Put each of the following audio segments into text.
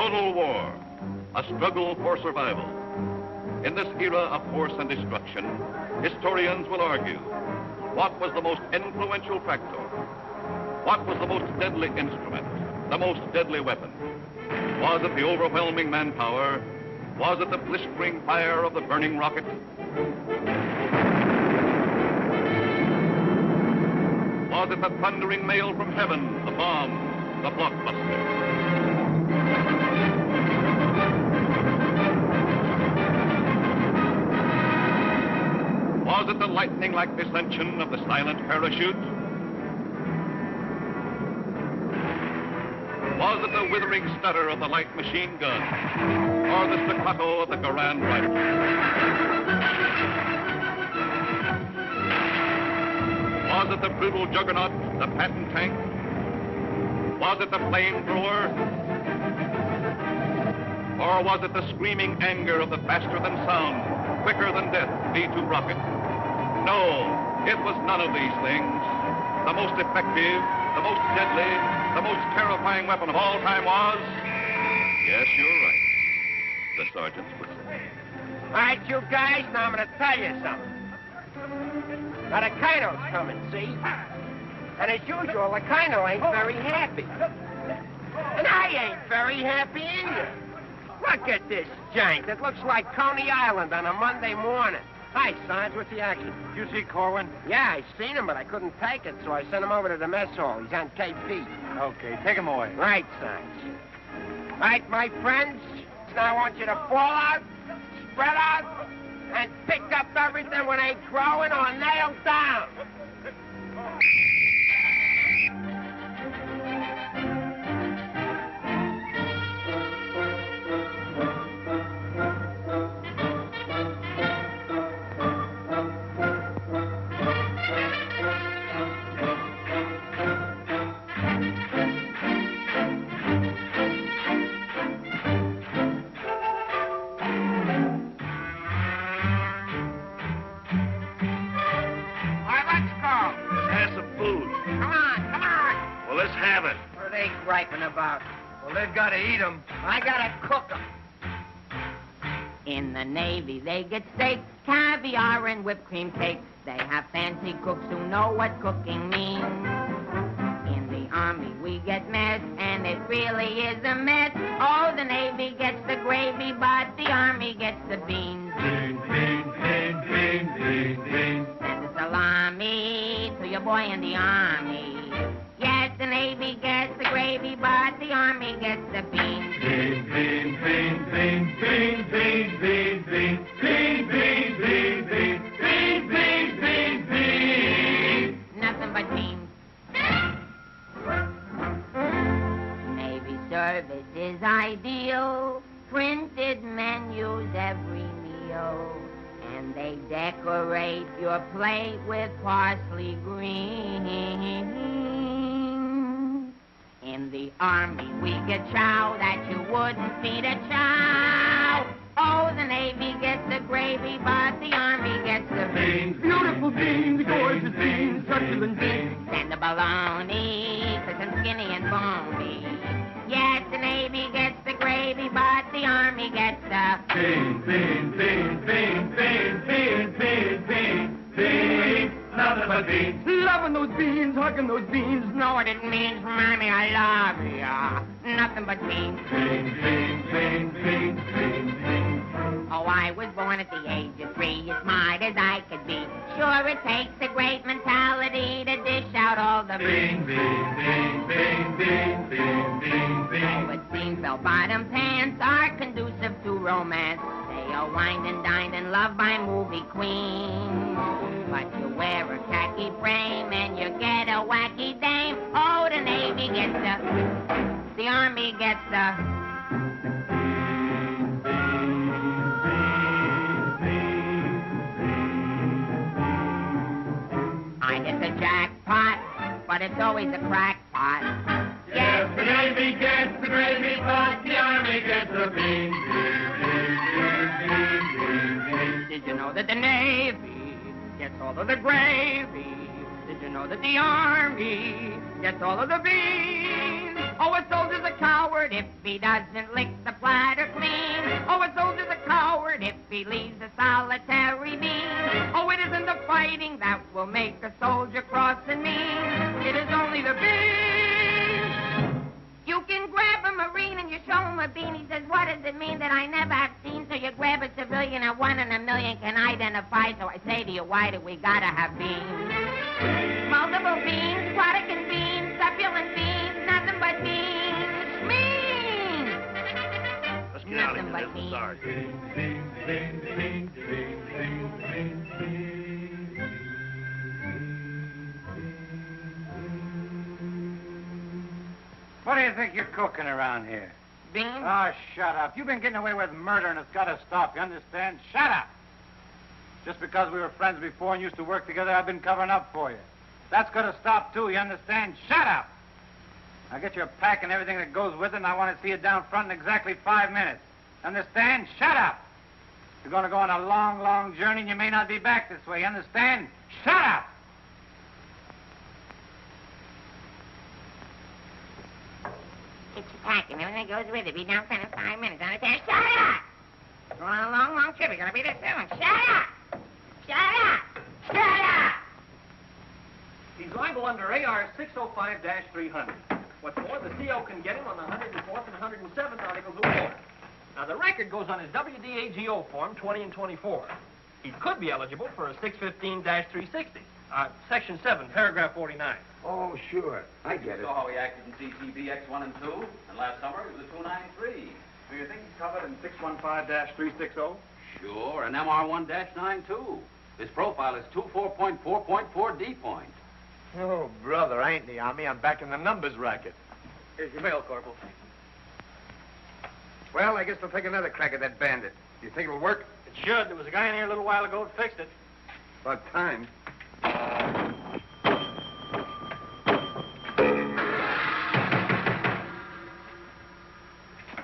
total war, a struggle for survival. In this era of force and destruction, historians will argue, what was the most influential factor? What was the most deadly instrument, the most deadly weapon? Was it the overwhelming manpower? Was it the blistering fire of the burning rocket? Was it the thundering mail from heaven, the bomb, the blockbuster? Was it the lightning-like descension of the silent parachute? Was it the withering stutter of the light machine gun? Or the staccato of the Garand rifle? Was it the brutal juggernaut, the Patton tank? Was it the flamethrower? Or was it the screaming anger of the faster-than-sound, quicker-than-death V-2 rocket? No, it was none of these things. The most effective, the most deadly, the most terrifying weapon of all time was... Yes, you're right. The sergeant's whistle. All right, you guys, now I'm going to tell you something. Now, the Colonel's coming, see? And as usual, the Colonel ain't very happy. And I ain't very happy either. Look at this giant. It looks like Coney Island on a Monday morning. Hi, Sarge, what's the action? You see Korwin? Yeah, I seen him, but I couldn't take it, so I sent him over to the mess hall. He's on KP. Okay, take him away. Right, Sarge. Right, my friends, now I want you to fall out, spread out, and pick up everything when ain't growing or nailed down. About. Well, they've got to eat them. I gotta cook them. In the Navy, they get steak, caviar, and whipped cream cake. They have fancy cooks who know what cooking means. In the Army, we get mess, and it really is a mess. Oh, the Navy gets the gravy, but the Army gets the beans. Beans, beans, beans, beans, beans, beans. Send the salami to your boy in the Army. Yes, the Navy gets the gravy, but the Army gets the beans. Beans, beans, beans, beans, beans, beans, beans, beans, beans, beans, beans, beans, beans, beans, beans. Nothing but beans. Navy service is ideal. Printed menus every meal. And they decorate your plate with parsley green. In the Army, we get chow that you wouldn't feed a chow. Oh, the Navy gets the gravy, but the Army gets the beans. Beautiful beans, gorgeous beans, succulent beans. And the bologna, crisp and skinny and bony. Yes, the Navy gets the gravy, but the Army gets the beans, beans, beans, beans, beans, beans, beans, beans, beans. Nothing but beans. Loving those beans, hugging those beans. Know what it means, Mommy, I love ya. Nothing but beans. Beans, beans, beans, beans, beans, beans. Oh, I was born at the age of 3, as smart as I could be. Sure, it takes a great mentality to dish out all the beans. Beans, beans, beans, beans, beans, beans, beans. Oh, it seems bell-bottom pants are conducive to romance. They are wined and dined and loved by movie queens. But you wear a khaki frame and you get a wacky dame. Oh, the Navy gets the Army gets the... I hit the jackpot, but it's always a crackpot. Yes, the Navy gets the gravy, but the Army gets the beans. Did you know that the Navy gets all of the gravy? Did you know that the Army gets all of the beans? Oh, a soldier's a coward if he doesn't lick the platter clean. Oh, a soldier's a coward if he leaves a solitary bean. Oh, it isn't the fighting that will make a soldier cross and mean. It is only the bean. You can grab a Marine and you show him a bean. He says, what does it mean that I never have seen? So you grab a civilian and 1 in a million can identify. So I say to you, why do we gotta have beans? Multiple beans, Protestant beans, succulent beans, nothing but beans. Beans! Let's get out of Nothing here, but beans. What do you think you're cooking around here? Beans? Oh, shut up. You've been getting away with murder, and it's got to stop. You understand? Shut up. Just because we were friends before and used to work together, I've been covering up for you. That's got to stop, too. You understand? Shut up. Now get your pack and everything that goes with it, and I want to see you down front in exactly 5 minutes. Understand? Shut up. You're going to go on a long, long journey, and you may not be back this way. You understand? Shut up. It's your pack and everything that goes with it. Be down front in 5 minutes. Understand? Shut up! Going on a long, long trip. You're gonna be there soon. Shut up! Shut up! Shut up! He's liable under AR 605-300. What's more, the CO can get him on the 104th and 107th Articles of War. Now, the record goes on his WDAGO form 20 and 24. He could be eligible for a 615-360. Section 7, paragraph 49. Oh, sure. I get it. You saw how he acted in CCB X1 and 2, and last summer he was a 293. Do you think he's covered in 615-360? Sure, and MR1-9 His profile is 24.4.4 D point. Oh, brother, I ain't in the Army. I'm back in the numbers racket. Here's your mail, Corporal. Well, I guess we'll take another crack at that bandit. Do you think it'll work? It should. There was a guy in here a little while ago that fixed it. About time.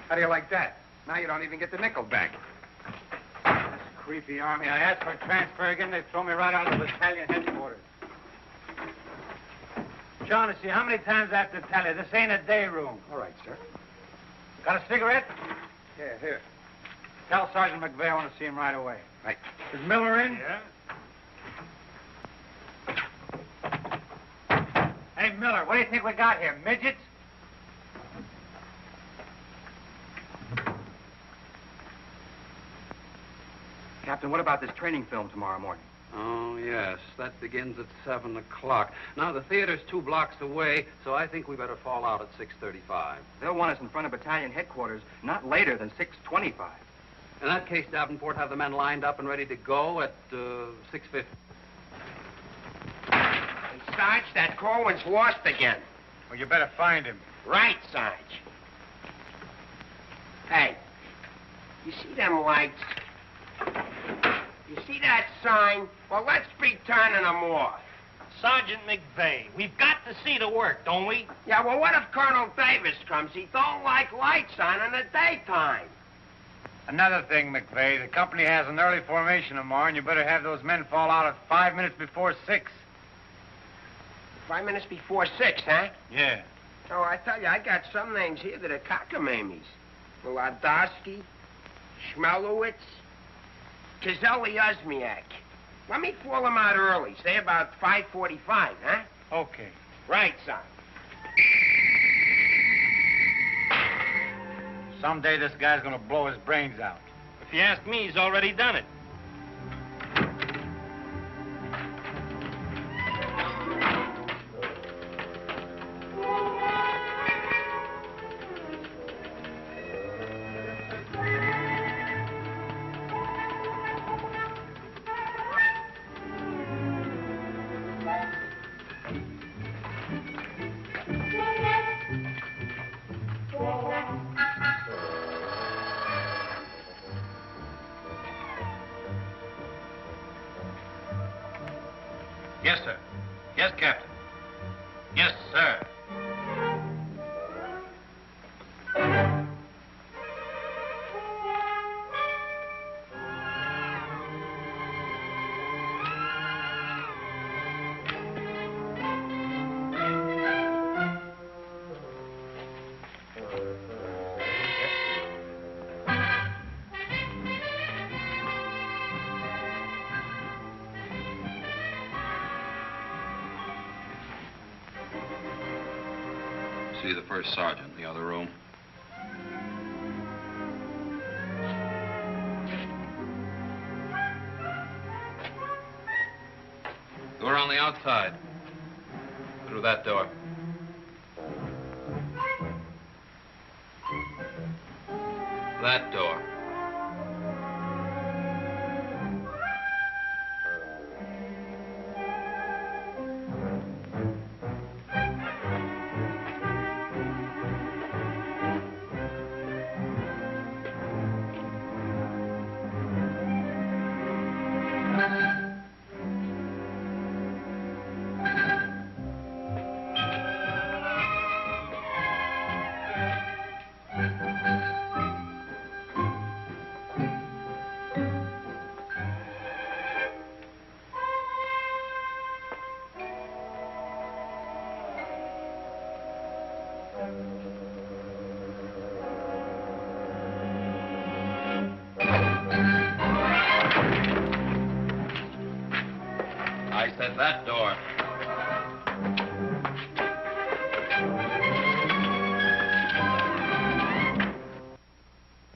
How do you like that? Now you don't even get the nickel back. That's creepy, Army. I asked for a transfer again. They throw me right out of the battalion headquarters. Shaughnessy, how many times I have to tell you? This ain't a day room. All right, sir. Got a cigarette? Yeah, here. Tell Sergeant McVey I want to see him right away. Right. Is Miller in? Yeah. Hey, Miller, what do you think we got here? Midgets? Captain, what about this training film tomorrow morning? Oh, yes, that begins at 7 o'clock. Now, the theater's 2 blocks away, so I think we better fall out at 6:35. They'll want us in front of battalion headquarters not later than 6:25. In that case, Davenport, have the men lined up and ready to go at 6:50. Hey, Sarge, that Korwin's lost again. Well, you better find him. Right, Sarge. Hey, you see them lights? You see that sign? Well, let's be turning them off. Sergeant McVey, we've got to see the work, don't we? Yeah, well, what if Colonel Davis comes? He don't like lights on in the daytime. Another thing, McVey, the company has an early formation tomorrow, and you better have those men fall out at 5 minutes before 6. 5 minutes before 6, huh? Yeah. Oh, I tell you, I got some names here that are cockamamies. Wladowski, Schmelowitz, Kazelli Osmiak. Let me fall them out early, say about 5:45, huh? Okay. Right, son. Someday this guy's gonna blow his brains out. If you ask me, he's already done it. Yes, sir. Yes, Captain. Yes, sir. See the first sergeant in the other room. Door on the outside. Through that door. That door. I said that door.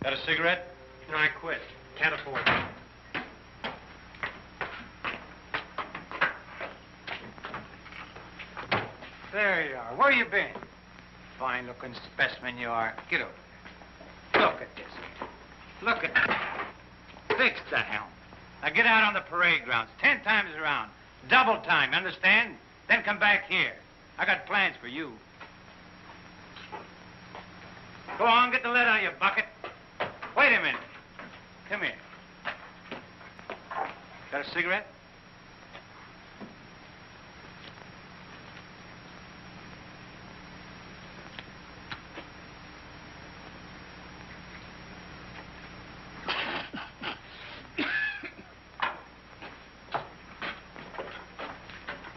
Got a cigarette? No, I quit. Can't afford it. There you are. Where you been? Fine-looking specimen you are. Get over there. Look at this. Look at that. Fix the helm. Now get out on the parade grounds 10 times around. Double time, understand? Then come back here. I got plans for you. Go on, get the lead out of your bucket. Wait a minute. Come here. Got a cigarette?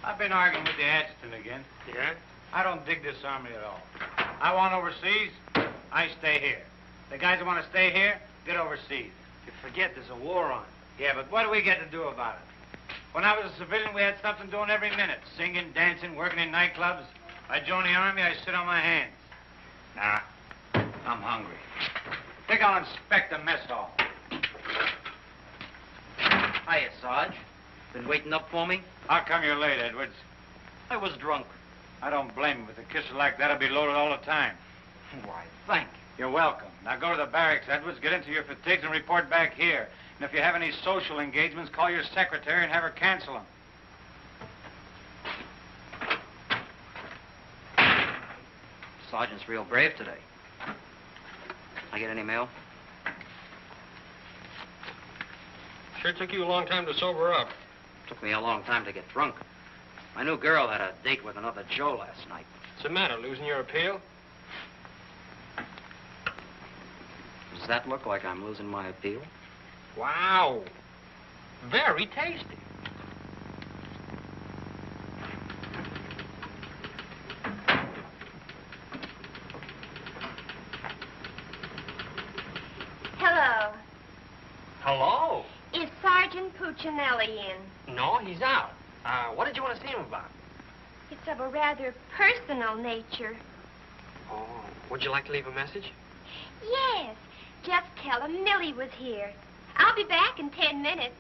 I've been arguing with the adjutant again. Yeah? I don't dig this army at all. I want overseas, I stay here. The guys that want to stay here, get overseas. You forget there's a war on. Yeah, but what do we get to do about it? When I was a civilian, we had something doing every minute. Singing, dancing, working in nightclubs. I joined the army, I sit on my hands. Nah, I'm hungry. Think I'll inspect the mess hall. Hiya, Sarge. Been waiting up for me? How come you're late, Edwards? I was drunk. I don't blame you. With a kisser like that, I'll be loaded all the time. Why, thank you. You're welcome. Now go to the barracks, Edwards, get into your fatigues and report back here. And if you have any social engagements, call your secretary and have her cancel them. Sergeant's real brave today. I get any mail? Sure took you a long time to sober up. Took me a long time to get drunk. My new girl had a date with another Joe last night. What's the matter, losing your appeal? Does that look like I'm losing my appeal? Wow. Very tasty. Hello. Hello. Is Sergeant Puccinelli in? No, he's out. What did you want to see him about? It's of a rather personal nature. Oh, would you like to leave a message? Yes. Just tell him Millie was here. I'll be back in 10 minutes.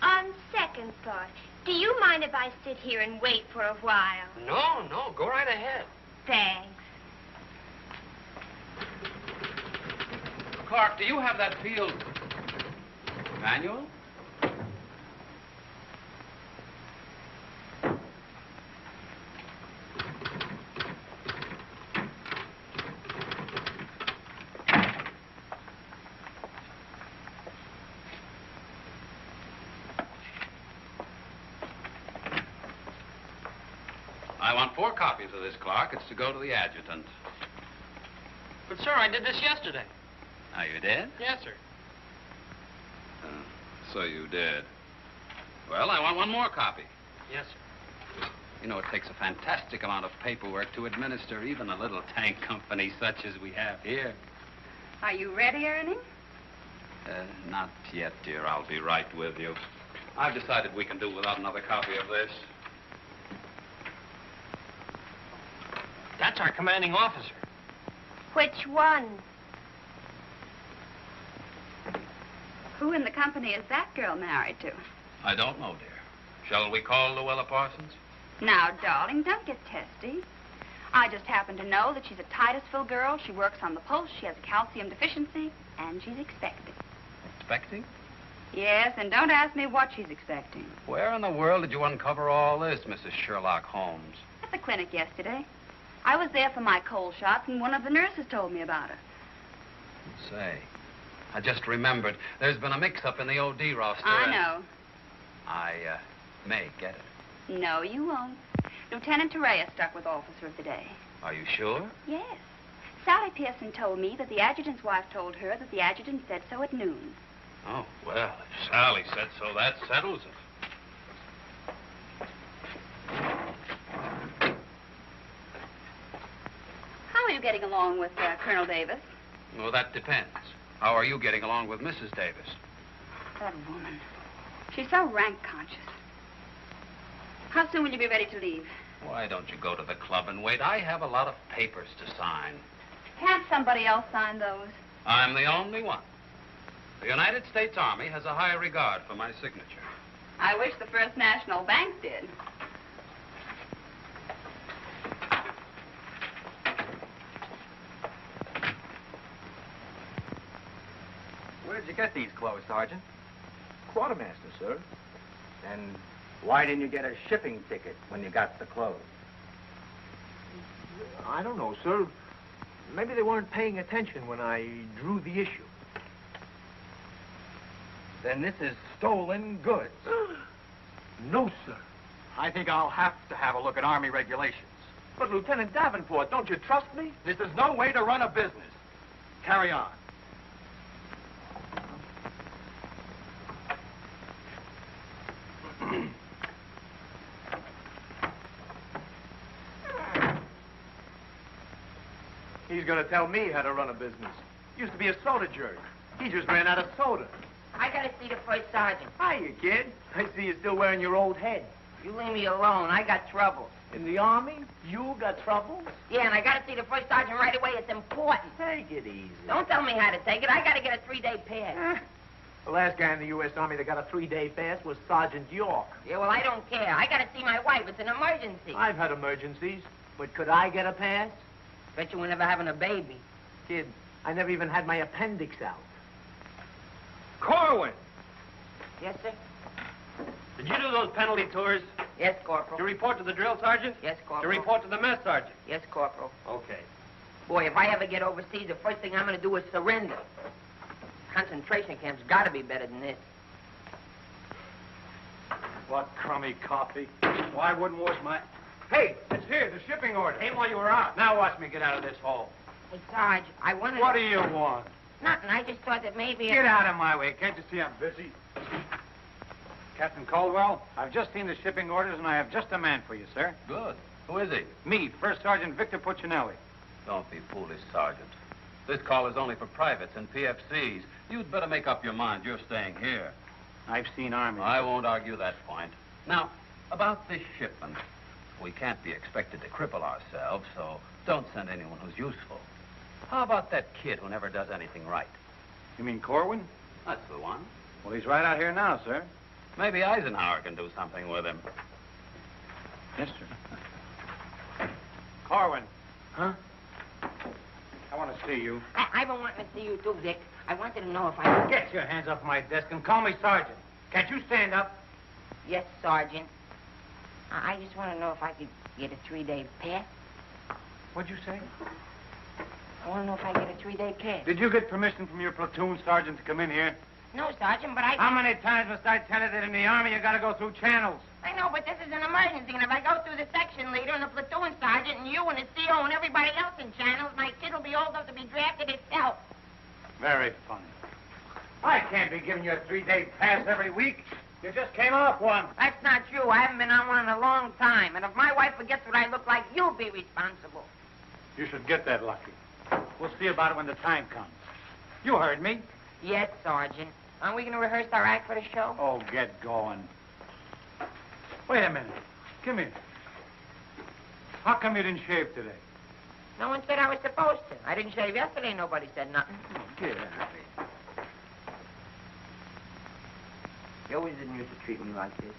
On second thought, do you mind if I sit here and wait for a while? No, go right ahead. Thanks. Clark, do you have that field manual? I want 4 copies of this, Clark. It's to go to the adjutant. But, sir, I did this yesterday. Oh, you did? Yes, sir. So you did. Well, I want 1 more copy. Yes, sir. You know, it takes a fantastic amount of paperwork to administer even a little tank company such as we have here. Are you ready, Ernie? Not yet, dear. I'll be right with you. I've decided we can do without another copy of this. That's our commanding officer. Which one? Who in the company is that girl married to? I don't know, dear. Shall we call Luella Parsons? Now, darling, don't get testy. I just happen to know that she's a Titusville girl. She works on the post. She has a calcium deficiency, and she's expecting. Expecting? Yes, and don't ask me what she's expecting. Where in the world did you uncover all this, Mrs. Sherlock Holmes? At the clinic yesterday. I was there for my cold shots, and one of the nurses told me about her. Say, I just remembered. There's been a mix-up in the OD roster. I know. I may get it. No, you won't. Lieutenant Torreya stuck with Officer of the Day. Are you sure? Yes. Sally Pearson told me that the adjutant's wife told her that the adjutant said so at noon. Oh, well, if Sally said so, that settles it. How are you getting along with Colonel Davis? Well, that depends. How are you getting along with Mrs. Davis? That woman. She's so rank conscious. How soon will you be ready to leave? Why don't you go to the club and wait? I have a lot of papers to sign. Can't somebody else sign those? I'm the only one. The United States Army has a high regard for my signature. I wish the First National Bank did. Where'd you get these clothes, Sergeant? Quartermaster, sir. And why didn't you get a shipping ticket when you got the clothes? I don't know, sir. Maybe they weren't paying attention when I drew the issue. Then this is stolen goods. No, sir. I think I'll have to have a look at Army regulations. But, Lieutenant Davenport, don't you trust me? This is no way to run a business. Carry on. He's going to tell me how to run a business. Used to be a soda jerk. He just ran out of soda. I gotta see the first sergeant. Hiya, kid. I see you still wearing your old head. You leave me alone. I got trouble. In the Army? You got trouble? Yeah, and I gotta see the first sergeant right away. It's important. Take it easy. Don't tell me how to take it. I gotta get a 3-day pass. The last guy in the U.S. Army that got a 3-day pass was Sergeant York. Yeah, well, I don't care. I gotta see my wife. It's an emergency. I've had emergencies, but could I get a pass? Bet you were never having a baby. Kid, I never even had my appendix out. Korwin! Yes, sir? Did you do those penalty tours? Yes, Corporal. To report to the drill sergeant? Yes, To Corporal. report to the mess sergeant? Yes, Corporal. Okay. Boy, if I ever get overseas, the first thing I'm gonna do is surrender. Concentration camp's gotta be better than this. What crummy coffee. Why wouldn't wash my... Hey, it's here, the shipping order. Came while you were out. Now watch me get out of this hole. Hey, Sarge, I wanted What to... do you want? Nothing. I just thought that maybe... Get out of my way. Can't you see I'm busy? Captain Caldwell, I've just seen the shipping orders, and I have just a man for you, sir. Good. Who is he? Me, First Sergeant Victor Puccinelli. Don't be foolish, Sergeant. This call is only for privates and PFCs. You'd better make up your mind. You're staying here. I've seen Army. I won't argue that point. Now, about this shipment. We can't be expected to cripple ourselves, so don't send anyone who's useful. How about that kid who never does anything right? You mean Korwin? That's the one. Well, he's right out here now, sir. Maybe Eisenhower can do something with him. Yes, sir. Korwin. Huh? I want to see you. I've been wanting to see you too, Dick. I wanted to know if I could... Get your hands off my desk and call me Sergeant. Can't you stand up? Yes, Sergeant. I just want to know if I could get a 3-day pass. What'd you say? I want to know if I get a 3-day pass. Did you get permission from your platoon sergeant to come in here? No, Sergeant, but I... How many times must I tell you that in the Army you gotta go through channels? I know, but this is an emergency, and if I go through the section leader and the platoon sergeant and you and the CO and everybody else in channels, my kid will be old enough to be drafted itself. Very funny. I can't be giving you a 3-day pass every week. You just came off one. That's not true. I haven't been on one in a long time, and if my wife forgets what I look like, you'll be responsible. You should get that lucky. We'll see about it when the time comes. You heard me. Yes, Sergeant. Aren't we going to rehearse our act for the show? Oh, get going. Wait a minute. Come here. How come you didn't shave today? No one said I was supposed to. I didn't shave yesterday. Nobody said nothing. Get out of here. You always didn't used to treat me like this.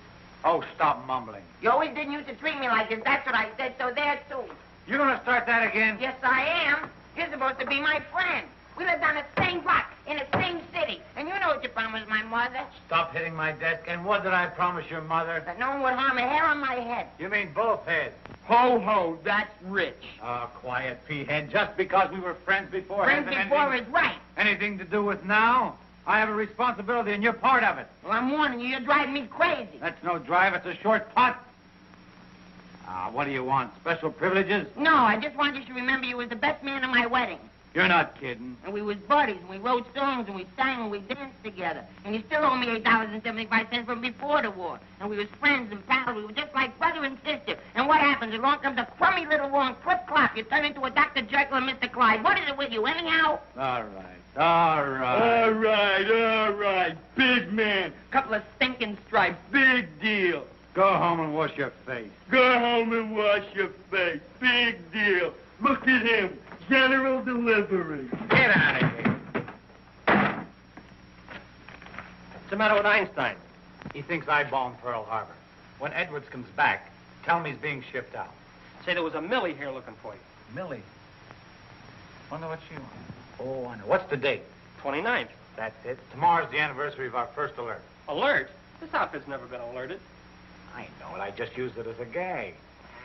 Oh, stop mumbling. You always didn't used to treat me like this. That's what I said, so there, too. You gonna start that again? Yes, I am. You're supposed to be my friend. We lived on the same block, in the same city. And you know what you promised my mother. Stop hitting my desk. And what did I promise your mother? That no one would harm a hair on my head. You mean both heads? Ho, ho, that's rich. Oh, quiet, P-head. Just because we were friends before... Friends before is right. Anything to do with now? I have a responsibility, and you're part of it. Well, I'm warning you, you're driving me crazy. That's no drive. It's a short putt. What do you want? Special privileges? No, I just want you to remember you was the best man at my wedding. You're not kidding. And we was buddies, and we wrote songs, and we sang, and we danced together. And you still owe me $8.75 from before the war. And we was friends and pals. We were just like brother and sister. And what happens? Along comes a crummy little wrong flip-flop. You turn into a Dr. Jekyll and Mr. Clyde. What is it with you, anyhow? All right. Big man. Couple of stinking stripes. Big deal. Go home and wash your face. Go home and wash your face. Big deal. Look at him. General delivery. Get out of here. What's the matter with Einstein? He thinks I bombed Pearl Harbor. When Edwards comes back, tell him he's being shipped out. Say there was a Millie here looking for you. Millie? Wonder what she wants. Oh, I know. What's the date? 29th. That's it. Tomorrow's the anniversary of our first alert. Alert? This outfit's never been alerted. I know it. I just used it as a gag.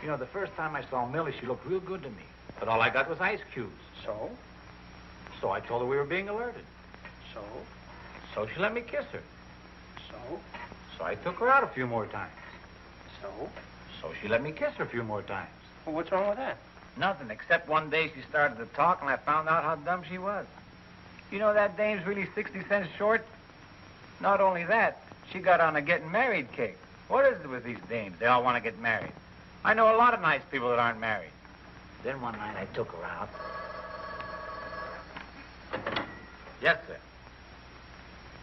You know, the first time I saw Millie, she looked real good to me. But all I got was ice cubes. So? So I told her we were being alerted. So? So she let me kiss her. So? So I took her out a few more times. So? So she let me kiss her a few more times. Well, what's wrong with that? Nothing, except one day she started to talk and I found out how dumb she was. You know that dame's really 60 cents short? Not only that, she got on a getting married kick. What is it with these dames? They all want to get married. I know a lot of nice people that aren't married. Then one night I took her out. Yes, sir.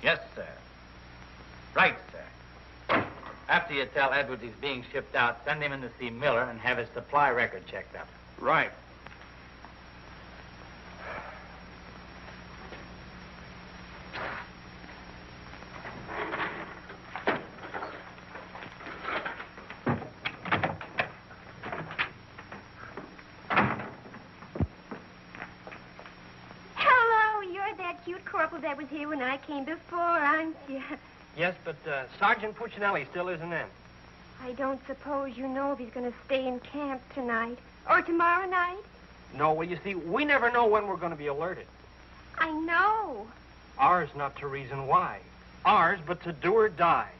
Yes, sir. Right, sir. After you tell Edwards he's being shipped out, send him in to see Miller and have his supply record checked up. Right. That was here when I came before, aren't you? Yes, but Sergeant Puccinelli still isn't in. I don't suppose you know if he's going to stay in camp tonight or tomorrow night? No, well, you see, we never know when we're going to be alerted. I know. Ours not to reason why. Ours, but to do or die.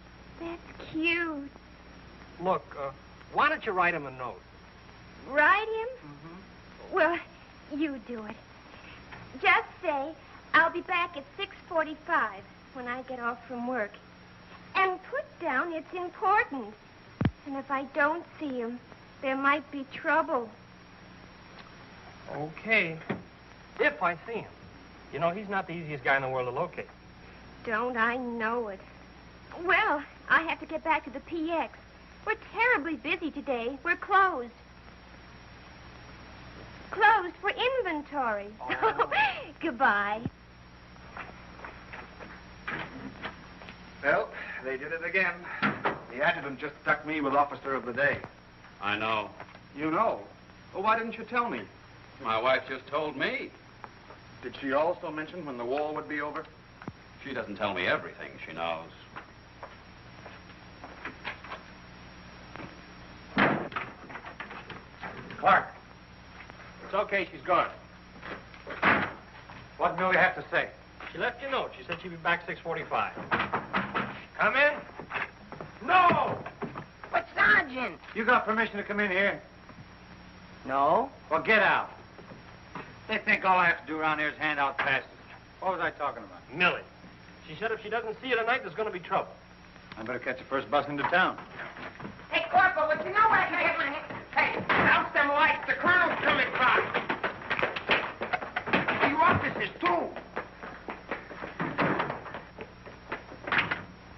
That's cute. Look, why don't you write him a note? Write him? Mm-hmm. Well, you do it. Just say, I'll be back at 6:45 when I get off from work. And put down it's important. And if I don't see him, there might be trouble. Okay. If I see him. You know, he's not the easiest guy in the world to locate. Don't I know it? Well, I have to get back to the PX. We're terribly busy today. We're closed. Closed for inventory. Oh. Goodbye. Well, they did it again. The adjutant just stuck me with Officer of the Day. I know. You know? Well, why didn't you tell me? My wife just told me. Did she also mention when the war would be over? She doesn't tell me everything she knows. Clark, It's okay, she's gone. what did Millie have to say? She left you a note. She said she'd be back 6:45. Come in. No! But, Sergeant! You got permission to come in here? No. Well, get out. They think all I have to do around here is hand out passes. What was I talking about? Millie. She said if she doesn't see you tonight, there's going to be trouble. I better catch the first bus into town. Hey, Corporal, would you know where I can get my... Hey, douse them lights. The colonel's coming across. You officers, too.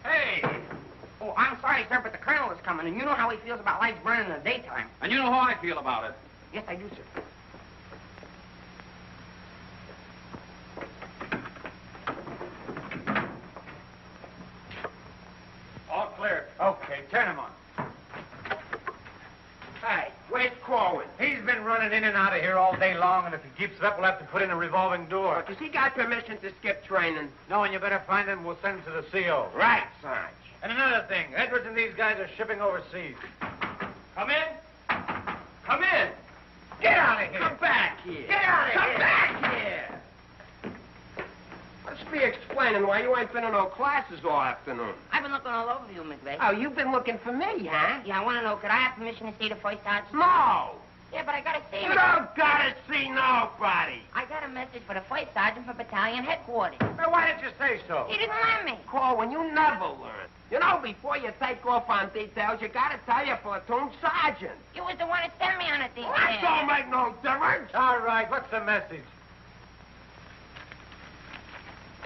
Hey! Oh, I'm sorry, sir, but the colonel is coming, and you know how he feels about lights burning in the daytime. And you know how I feel about it. Yes, I do, sir. turn him on. Hey, where's Korwin? He's been running in and out of here all day long, and if he keeps it up, we'll have to put in a revolving door. Does he got permission to skip training? No, and you better find him. We'll send him to the CO. Right, Sarge. And another thing, Edwards and these guys are shipping overseas. Come in. Come in. Get out of here. Come back here. Get out of here. Come back here. Let's be explaining why you ain't been in no classes all afternoon. I've been looking all over you, McVey. Oh, you've been looking for me, huh? Yeah, I want to know, could I have permission to see the first sergeant? No. Yeah, but I got to see You him. don't gotta see nobody. I got a message for the first sergeant for battalion headquarters. Now, why didn't you say so? He didn't let me. Korwin, you never learn. You know, before you take off on details, you gotta tell your platoon sergeant. You was the one that sent me on a detail. That don't make no difference. All right, what's the message?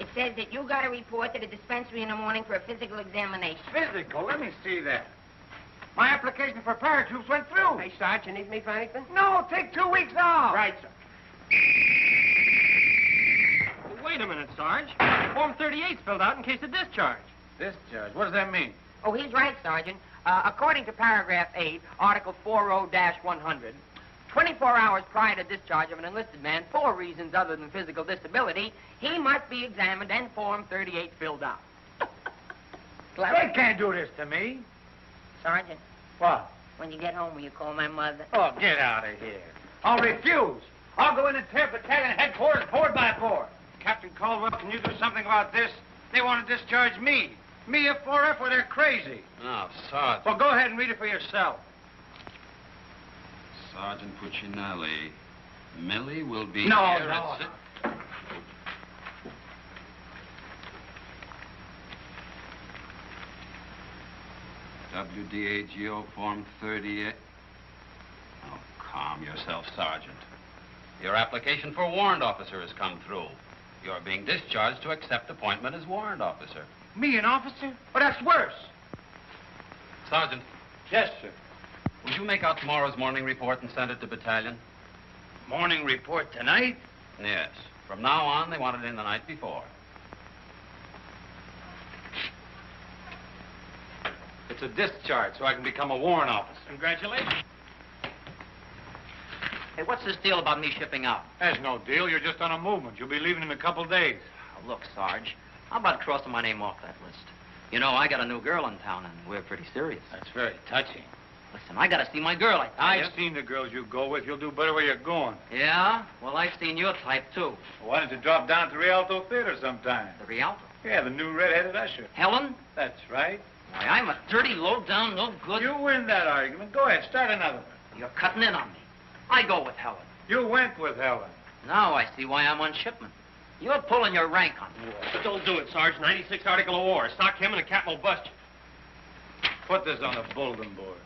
It says that you got to report to the dispensary in the morning for a physical examination. Physical? Let me see that. My application for paratroops went through. Hey, Sarge, you need me for anything? No, take 2 weeks off. Right, sir. Well, wait a minute, Sarge. Form 38's filled out in case of discharge. Discharge. What does that mean? Oh, he's right, Sergeant. According to paragraph 8, Article 40-100, 24 hours prior to discharge of an enlisted man for reasons other than physical disability, he must be examined and Form 38 filled out. They can't do this to me. Sergeant, What? when you get home, will you call my mother? Oh, get out of here. I'll refuse. I'll go in and tear battalion headquarters board by board. Captain Caldwell, can you do something about this? They want to discharge me. Me, a 4F, or they're crazy. No, Sergeant. Well, go ahead and read it for yourself. Sergeant Puccinelli. Millie will be No, here no. at WDAGO Form 38. Oh, calm yourself, Sergeant. Your application for warrant officer has come through. You're being discharged to accept appointment as warrant officer. Me, an officer? Oh, that's worse. Sergeant, Yes, sir. will you make out tomorrow's morning report and send it to battalion? Morning report tonight? Yes. From now on, they want it in the night before. It's a discharge, so I can become a warrant officer. Congratulations. Hey, what's this deal about me shipping out? There's no deal. You're just on a movement. You'll be leaving in a couple days. Oh, look, Sarge, how about crossing my name off that list? You know, I got a new girl in town, and we're pretty serious. That's very touching. Listen, I gotta see my girl, I tell you. I've seen the girls you go with. You'll do better where you're going. Yeah? Well, I've seen your type, too. Why don't you drop down to Rialto Theater sometime? The Rialto. Yeah, the new red-headed usher. Helen? That's right. Why, I'm a dirty, low-down, no good... You win that argument. Go ahead, start another one. You're cutting in on me. I go with Helen. You went with Helen. Now I see why I'm on shipment. You're pulling your rank on me. Don't do it, Sarge. 96 Article of War. Stock him and the captain will bust you. Put this on a bulletin board.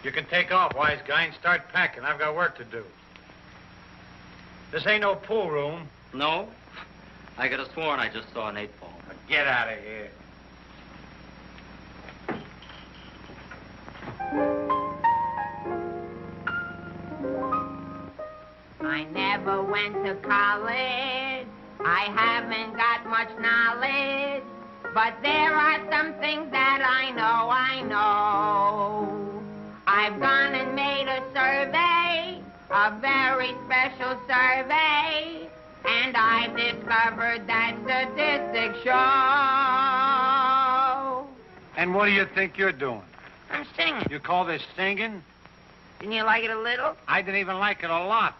You can take off, wise guy, and start packing. I've got work to do. This ain't no pool room. No? I could have sworn I just saw an 8-ball. Get out of here. I never went to college. I haven't got much knowledge. But there are some things that I know. I've gone and made a survey, a very special survey, and I've discovered that statistics show. And what do you think you're doing? I'm singing. You call this singing? Didn't you like it a little? I didn't even like it a lot.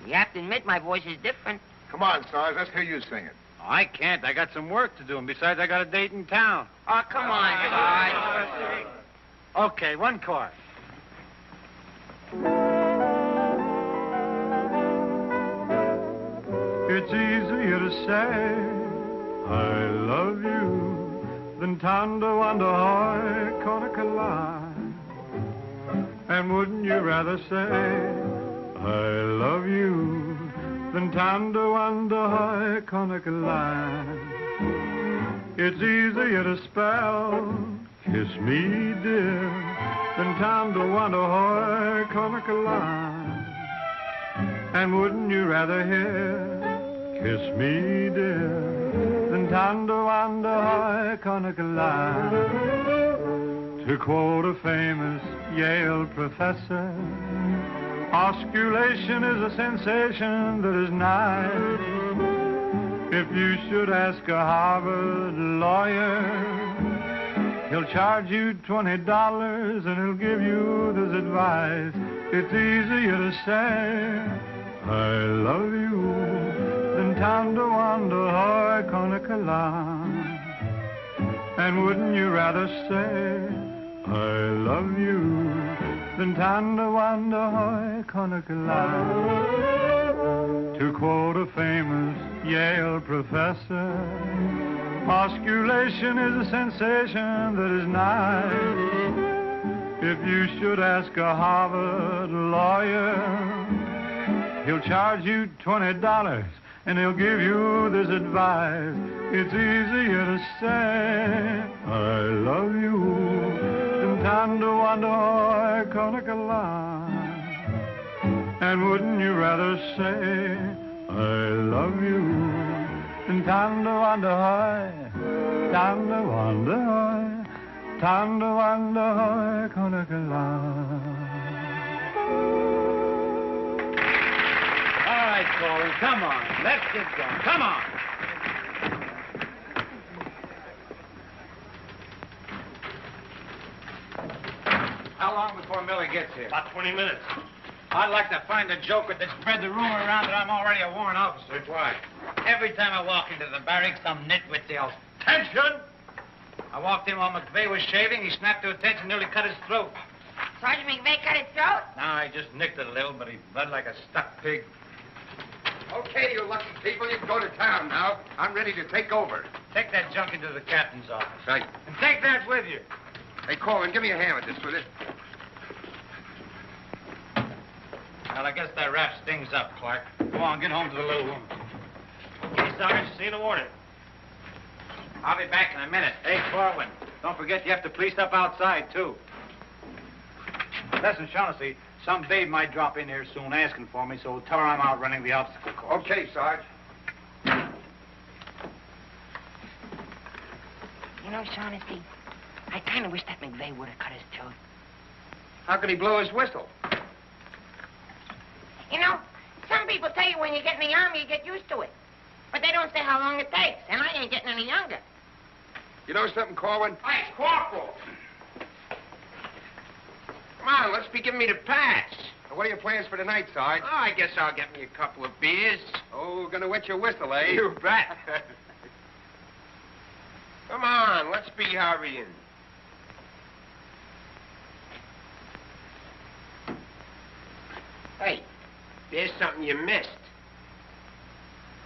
You have to admit my voice is different. Come on, Sarge, let's hear you sing it. Oh, I can't. I got some work to do, and besides, I got a date in town. Oh, come on, Sarge. Okay, one chord. It's easier to say I love you than tando under high Coca-Cola. And wouldn't you rather say I love you than tando under high Coca-Cola? It's easier to spell kiss me dear than tando under high Coca-Cola. And wouldn't you rather hear, kiss me, dear, than tando ando high conacaline? To quote a famous Yale professor, osculation is a sensation that is nice. If you should ask a Harvard lawyer, he'll charge you $20 and he'll give you this advice. It's easier to say, I love you, than tando ando high conacaline. And wouldn't you rather say, I love you, than tando ando high conacaline? To quote a famous Yale professor, osculation is a sensation that is nice. If you should ask a Harvard lawyer, he'll charge you $20 and he'll give you this advice. It's easier to say, I love you, than tando ando high conacaline. And wouldn't you rather say, I love you, than tando ando high, tando ando high, tando ando high conacaline. All right, Korwin, come on. Let's get going. Come on. How long before Millie gets here? About 20 minutes. I'd like to find a joker that spread the rumor around that I'm already a warrant officer. Why? Every time I walk into the barracks, some nitwit yells, "Attention!" I walked in while McVey was shaving. He snapped to attention, nearly cut his throat. Sergeant McVey cut his throat? No, I just nicked it a little, but he bled like a stuck pig. Okay, you lucky people, you can go to town now. I'm ready to take over. Take that junk into the captain's office. Right. And take that with you. Hey, Korwin, give me a hand with this, will you? Well, I guess that wraps things up, Clark. Go on, get home to the little woman. Okay, Sarge, see you in the morning. I'll be back in a minute. Hey, Korwin, don't forget you have to police up outside, too. Listen, Shaughnessy, some babe might drop in here soon asking for me, so tell her I'm out running the obstacle course. Okay, Sarge. You know, Shaughnessy, I kind of wish that McVey would have cut his throat. How could he blow his whistle? You know, some people tell you when you get in the army, you get used to it. But they don't say how long it takes, and I ain't getting any younger. You know something, Korwin? Hey, Corporal. Come on, let's be giving me the pass. What are your plans for tonight, Sarge? Oh, I guess I'll get me a couple of beers. Oh, gonna wet your whistle, eh? You bet. Come on, let's be hurrying. Hey, there's something you missed.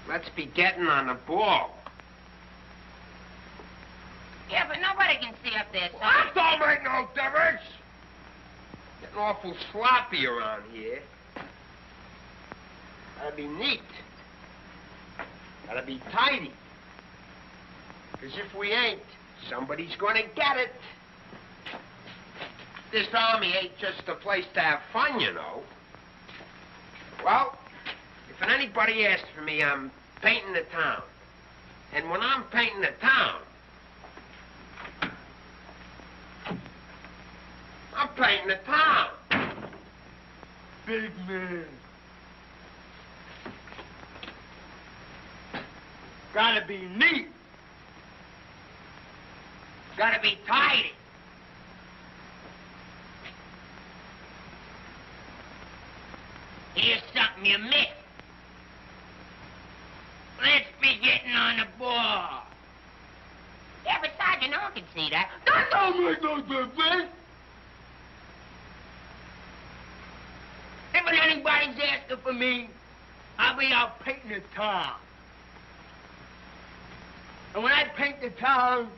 Let's be getting on the ball. Yeah, but nobody can see up there, That Sergeant. don't make no difference. Getting awful sloppy around here. Gotta be neat. Gotta be tidy. 'Cause if we ain't, somebody's gonna get it. This army ain't just a place to have fun, you know. Well, if anybody asks for me, I'm painting the town. And when I'm painting the town, I'm painting the town. Big man. Gotta be neat. Gotta be tidy. Here's something you missed. Let's be getting on the ball. Yeah, but Sergeant, no one can see that. That don't make no difference. If anybody's asking for me, I'll be out painting the town. And when I paint the town,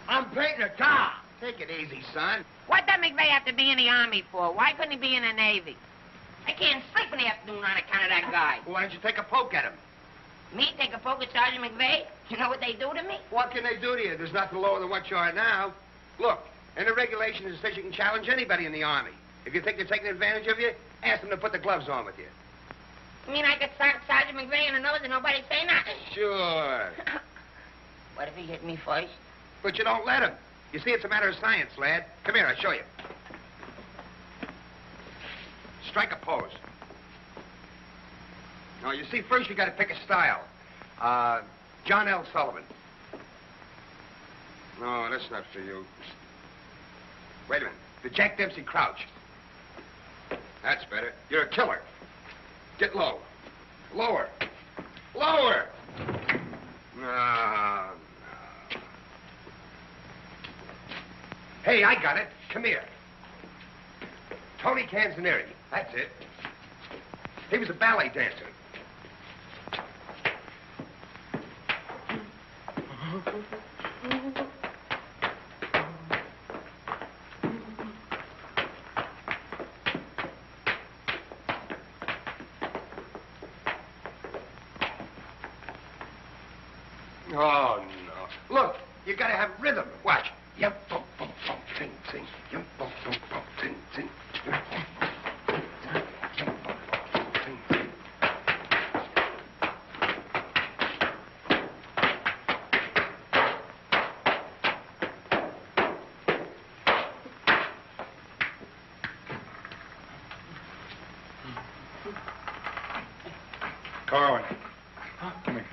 I'm painting the town. Take it easy, son. What does McVey have to be in the Army for? Why couldn't he be in the Navy? I can't sleep in the afternoon on account of that guy. Why don't you take a poke at him? Me take a poke at Sergeant McVey? You know what they do to me? What can they do to you? There's nothing lower than what you are now. Look, in the regulations, it says you can challenge anybody in the Army. If you think they're taking advantage of you, ask them to put the gloves on with you. You mean I could sock Sergeant McVey in the nose and nobody say nothing? Sure. What if he hit me first? But you don't let him. You see, it's a matter of science, lad. Come here, I'll show you. Strike a pose. Now, you see, first you got to pick a style. John L. Sullivan. No, that's not for you. Wait a minute. The Jack Dempsey crouch. That's better. You're a killer. Get low. Lower. Lower. No. Hey, I got it. Come here. Tony Canzoneri. That's it. He was a ballet dancer. Oh, no. Look, you gotta have rhythm. Watch. Yum, bum, bum, bum, sing, sing. Yum, bum, bum, bum, sing, sing. Yum, bum, bum, yum, bum, bum, sing, sing. Korwin. Come here.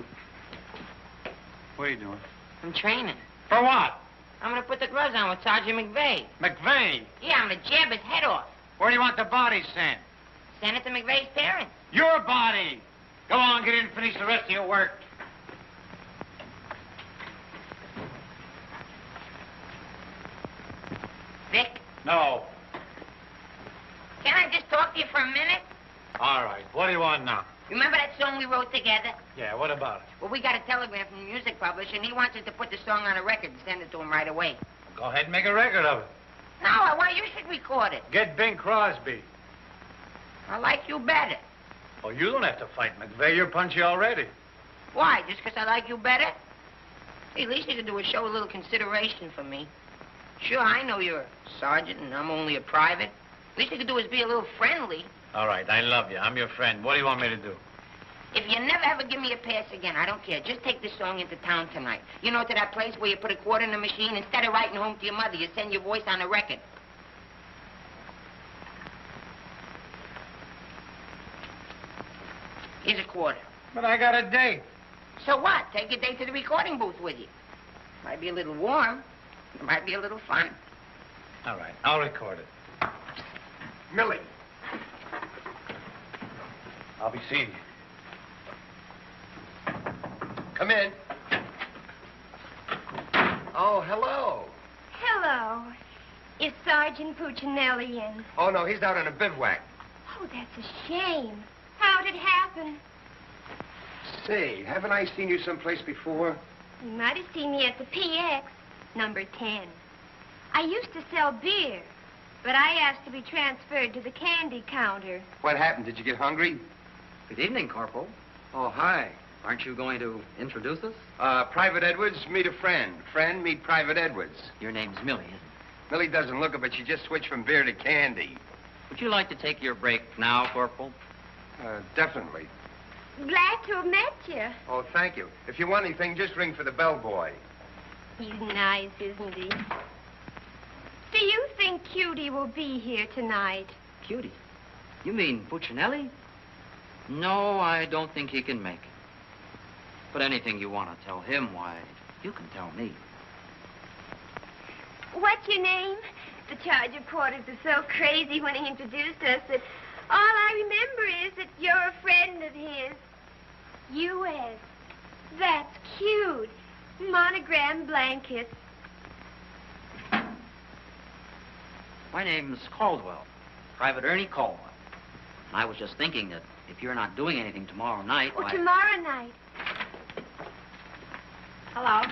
What are you doing? I'm training. For what? I'm gonna put the gloves on with Sergeant McVey. McVey. Yeah, I'm gonna jab his head off. Where do you want the body sent? Send it to McVey's parents. Your body. Go on, get in and finish the rest of your work. Vic, No. can I just talk to you for a minute? All right. What do you want now? Remember that song we wrote together? Yeah, what about it? Well, we got a telegram from the music publisher, and he wants us to put the song on a record and send it to him right away. Go ahead and make a record of it. No, I want you should record it. Get Bing Crosby. I like you better. Oh, you don't have to fight McVey. You're punchy already. Why? Just because I like you better? Hey, at least you could do is show a little consideration for me. Sure, I know you're a sergeant and I'm only a private. At least you could do is be a little friendly. All right, I love you. I'm your friend. What do you want me to do? If you never ever give me a pass again, I don't care. Just take this song into town tonight. You know, to that place where you put a quarter in the machine. Instead of writing home to your mother, you send your voice on a record. Here's a quarter. But I got a date. So what? Take your date to the recording booth with you. Might be a little warm. It might be a little fun. All right, I'll record it. Millie. I'll be seeing you. Come in. Oh, hello. Hello. Is Sergeant Puccinelli in? Oh, no, he's out on a bivouac. Oh, that's a shame. How'd it happen? Say, haven't I seen you someplace before? You might have seen me at the PX, number 10. I used to sell beer, but I asked to be transferred to the candy counter. What happened? Did you get hungry? Good evening, Corporal. Oh, hi. Aren't you going to introduce us? Private Edwards, meet a friend. Friend, meet Private Edwards. Your name's Millie, isn't it? Millie doesn't look it, but she just switched from beer to candy. Would you like to take your break now, Corporal? Definitely. Glad to have met you. Oh, thank you. If you want anything, just ring for the bellboy. He's nice, isn't he? Do you think Cutie will be here tonight? Cutie? You mean Puccinelli? No, I don't think he can make it. But anything you want to tell him, why, you can tell me. What's your name? The charge of quarters was so crazy when he introduced us that all I remember is that you're a friend of his. U.S. That's cute. Monogram blankets. My name's Caldwell, Private Ernie Caldwell. And I was just thinking that if you're not doing anything tomorrow night, Oh, why... tomorrow night. Hello.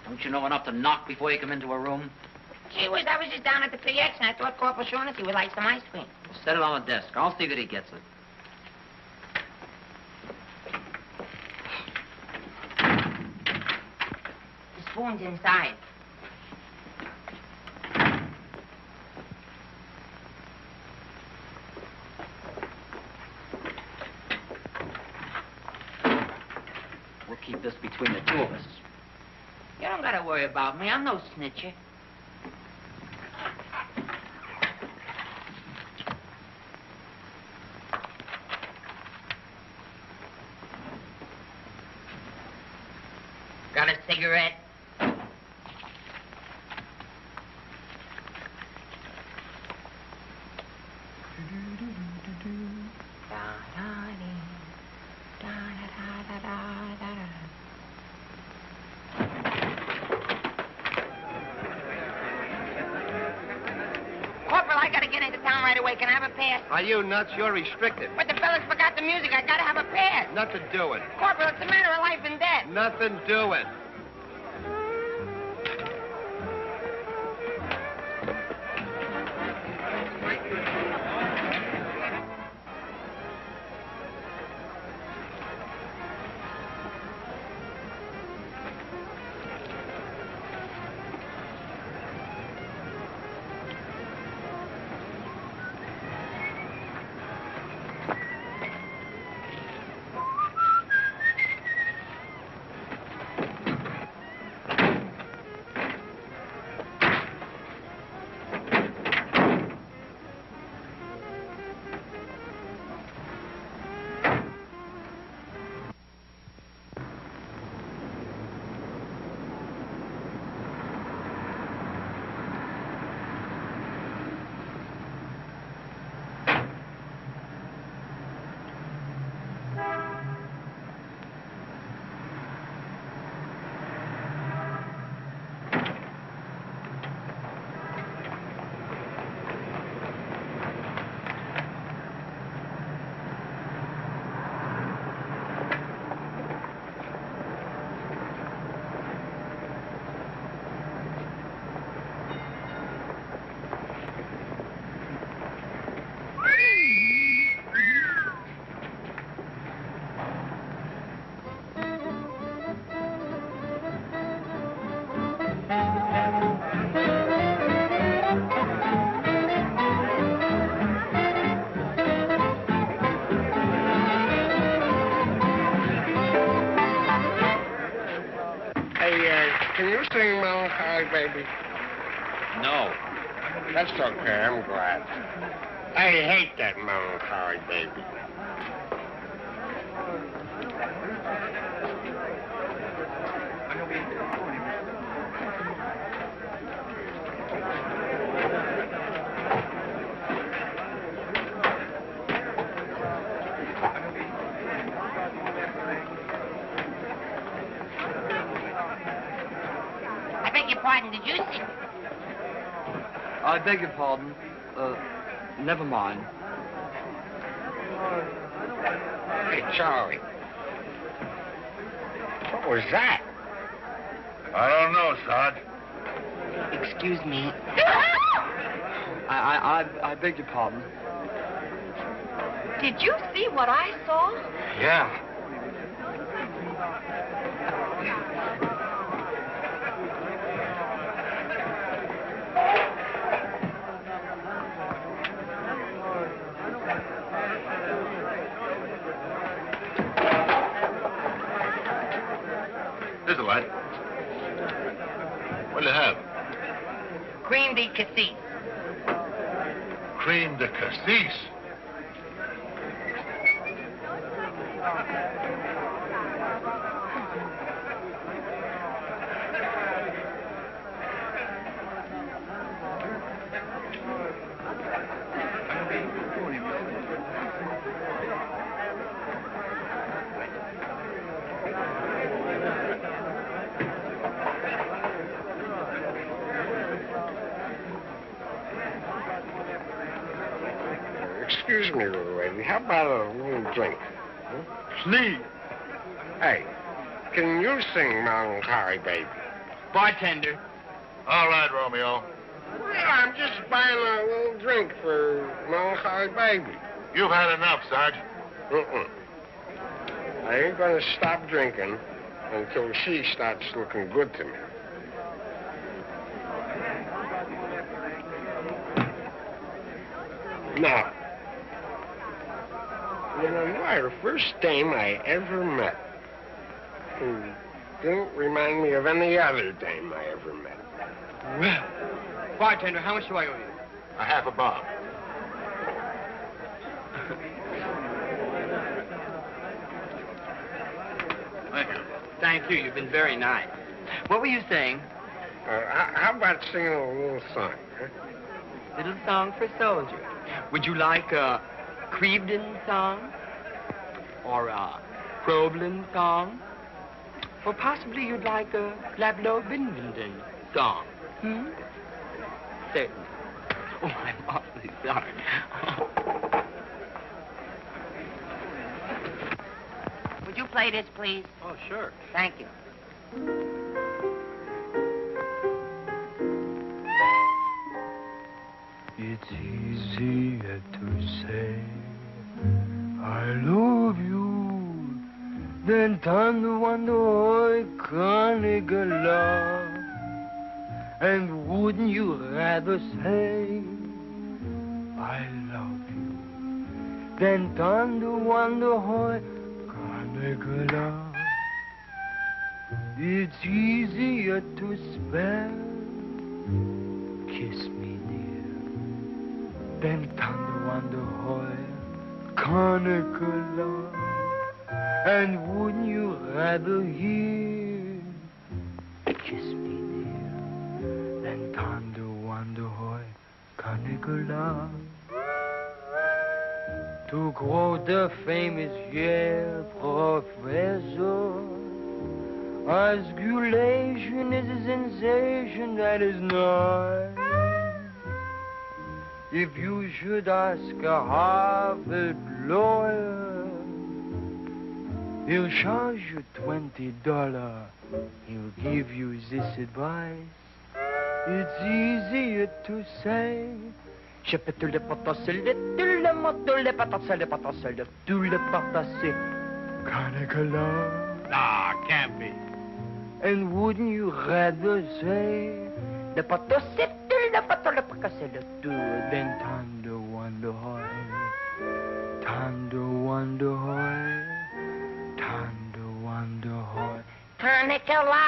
Don't you know enough to knock before you come into a room? Gee whiz, I was just down at the PX and I thought Corporal Shaughnessy would like some ice cream. Set it on the desk. I'll see that he gets it. The spoon's inside. We'll keep this between the two of us. You don't gotta worry about me. I'm no snitcher. Got a cigarette? Corporal, I gotta get into town right away. Can I have a pass? Are you nuts? You're restricted. But the fellas forgot the music. I gotta have a pass. Nothing doing. Corporal, it's a matter of life and death. Nothing doing. Can you sing Melancholy Baby? No. That's okay, I'm glad. I hate that Melancholy Baby. Pardon, did you see? I beg your pardon. Never mind. Hey, Charlie. What was that? I don't know, Sarge. Excuse me. I beg your pardon. Did you see what I saw? Yeah. Here's a light. What'll you have? Cream de cassis. Cream de cassis. Excuse me, little lady. How about a little drink? Please. Hey, can you sing Melancholy Baby? Bartender. All right, Romeo. Well, I'm just buying a little drink for Melancholy Baby. You've had enough, Sarge. I ain't gonna stop drinking until she starts looking good to me. Now, you know, you are the first dame I ever met. Didn't remind me of any other dame I ever met. Well, bartender, how much do I owe you? A half a bob. Thank you. Thank you. You've been very nice. What were you saying? How about singing a little song, huh? Little song for soldier. Would you like a Crevedon song? Or a Crowlin song? Or possibly you'd like a Lablo Bindenden song? Certainly. Oh, I'm awfully sorry. Would you play this, please? Oh, sure. Thank you. It's easier to say I love you than to wonder I can't get love. And wouldn't you rather say I love you than to wonder how I can't get love? It's easier to spell kiss me then time to wonder how can't love. And wouldn't you rather hear kiss me dear than time to wonder how can't love? To quote the famous Yale professor, osculation is a sensation that is nice. If you should ask a Harvard lawyer, he'll charge you $20. He'll give you this advice. It's easier to say. Nah, can't be. And wouldn't you rather say then time to wonder why, time to wonder why, time to wonder why. Canicula.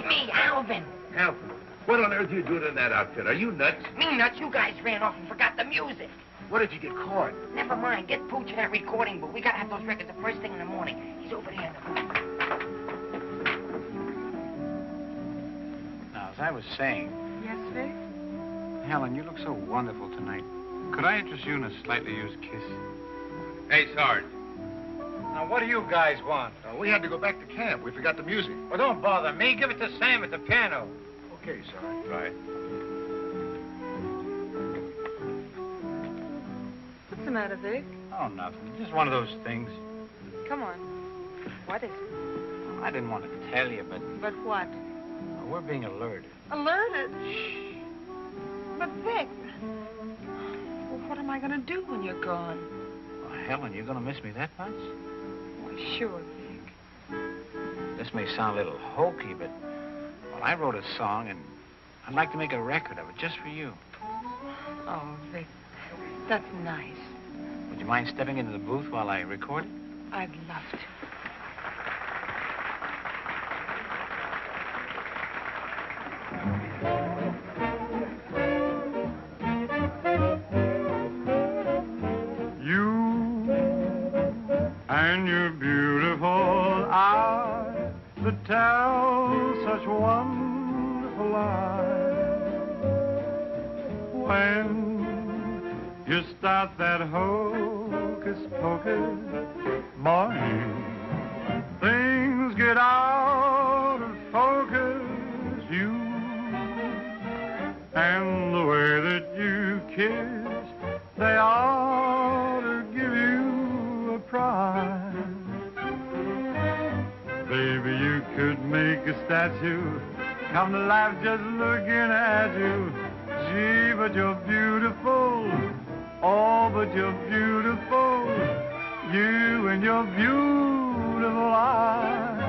Me, Alvin. Alvin, what on earth are you doing in that outfit? Are you nuts? Me nuts, you guys ran off and forgot the music. What did you get caught? Never mind, get Pooch in that recording booth. We gotta have those records the first thing in the morning. He's over there in the booth. Now, as I was saying, Yes, Vic? Helen, you look so wonderful tonight. Could I interest you in a slightly used kiss? Hey, Sarge. Now, what do you guys want? We had to go back to camp. We forgot the music. Well, don't bother me. Give it to Sam at the piano. Okay, Sarge. Right. What's the matter, Vic? Oh, nothing. Just one of those things. Come on. What is it? I didn't want to tell you, but But what? we're being alerted. Alerted? Shh. But, Vic, well, what am I going to do when you're gone? Oh, Helen, you're going to miss me that much? Well, sure, Vic. This may sound a little hokey, but, well, I wrote a song, and I'd like to make a record of it just for you. Oh, Vic, that's nice. Would you mind stepping into the booth while I record it? I'd love to. And your beautiful eyes that tell such wonderful lies. When you start that hocus pocus, morning, things get out of focus. You and the way that you kiss, they ought to give you a prize. Baby, you could make a statue come to life just looking at you. Gee, but you're beautiful Oh, but you're beautiful, you and your beautiful eyes.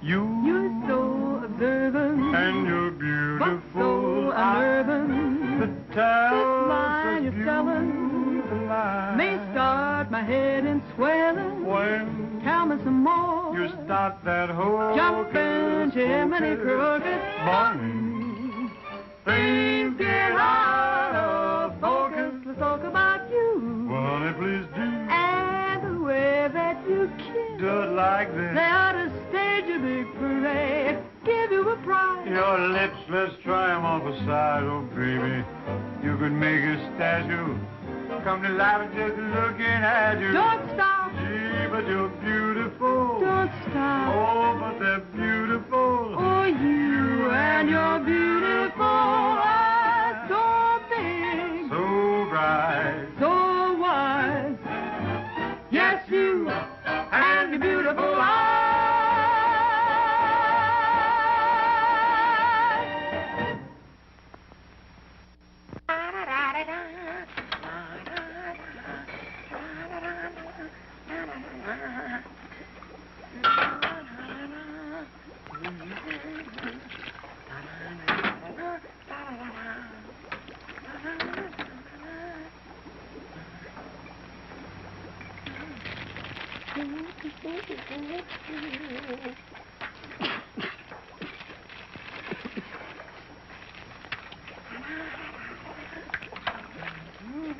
You're so observant, and you're beautiful, so unnerving. The line you're telling may start my head in swelling. When tell me some more, you start that whole jumping chimney crooked morning. Things get out of focus. Let's talk about you. Well, honey, please do. And the way that you kiss. Do it like this. They ought to stage a big parade. Give you a prize. Your lips, let's try 'em off the side. Oh, baby, you could make a statue. Come to life just looking at you. Don't stop. Gee, but you're beautiful. Don't stop. Oh, but they're beautiful. Oh, you and your beautiful eyes. So big. So bright. So wise. Yes, you and your beautiful eyes.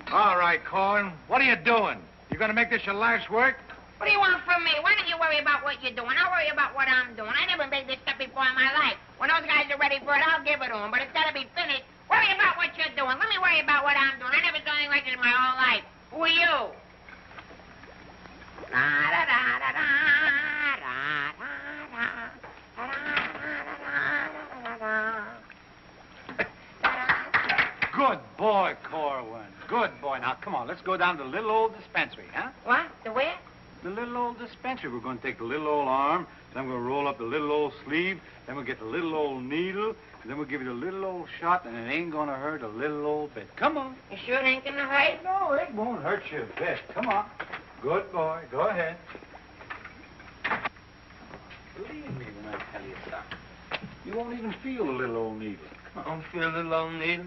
All right, Korwin, what are you doing? You gonna make this your life's work? What do you want from me? Why don't you worry about what you're doing? I'll worry about what I'm doing. I never made this stuff before in my life. When those guys are ready for it, I'll give it to them. But it's got to be finished. Worry about what you're doing. Let me worry about what I'm doing. I never saw anything like this in my whole life. Who are you? Good boy, Korwin. Good boy. Now, come on, let's go down to the little old dispensary, huh? What? The where? The little old dispensary. We're going to take the little old arm, then we're going to roll up the little old sleeve, then we'll get the little old needle, and then we'll give you the little old shot, and it ain't going to hurt a little old bit. Come on. You sure it ain't going to hurt? No, it won't hurt you a bit. Come on. Good boy. Go ahead. Believe me when I tell you something. You won't even feel the little old needle. Come on. Don't feel the little needle?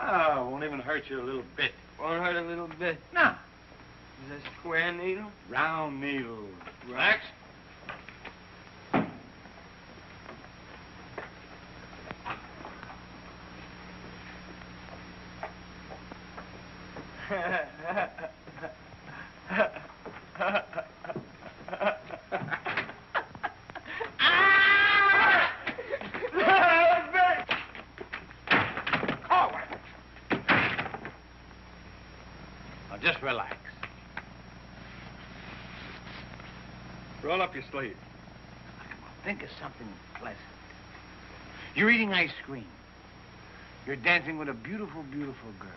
No, it won't even hurt you a little bit. Won't hurt a little bit. No. Is it a square needle? Round needle. Relax. Just relax. Roll up your sleeve. Think of something pleasant. You're eating ice cream. You're dancing with a beautiful, beautiful girl.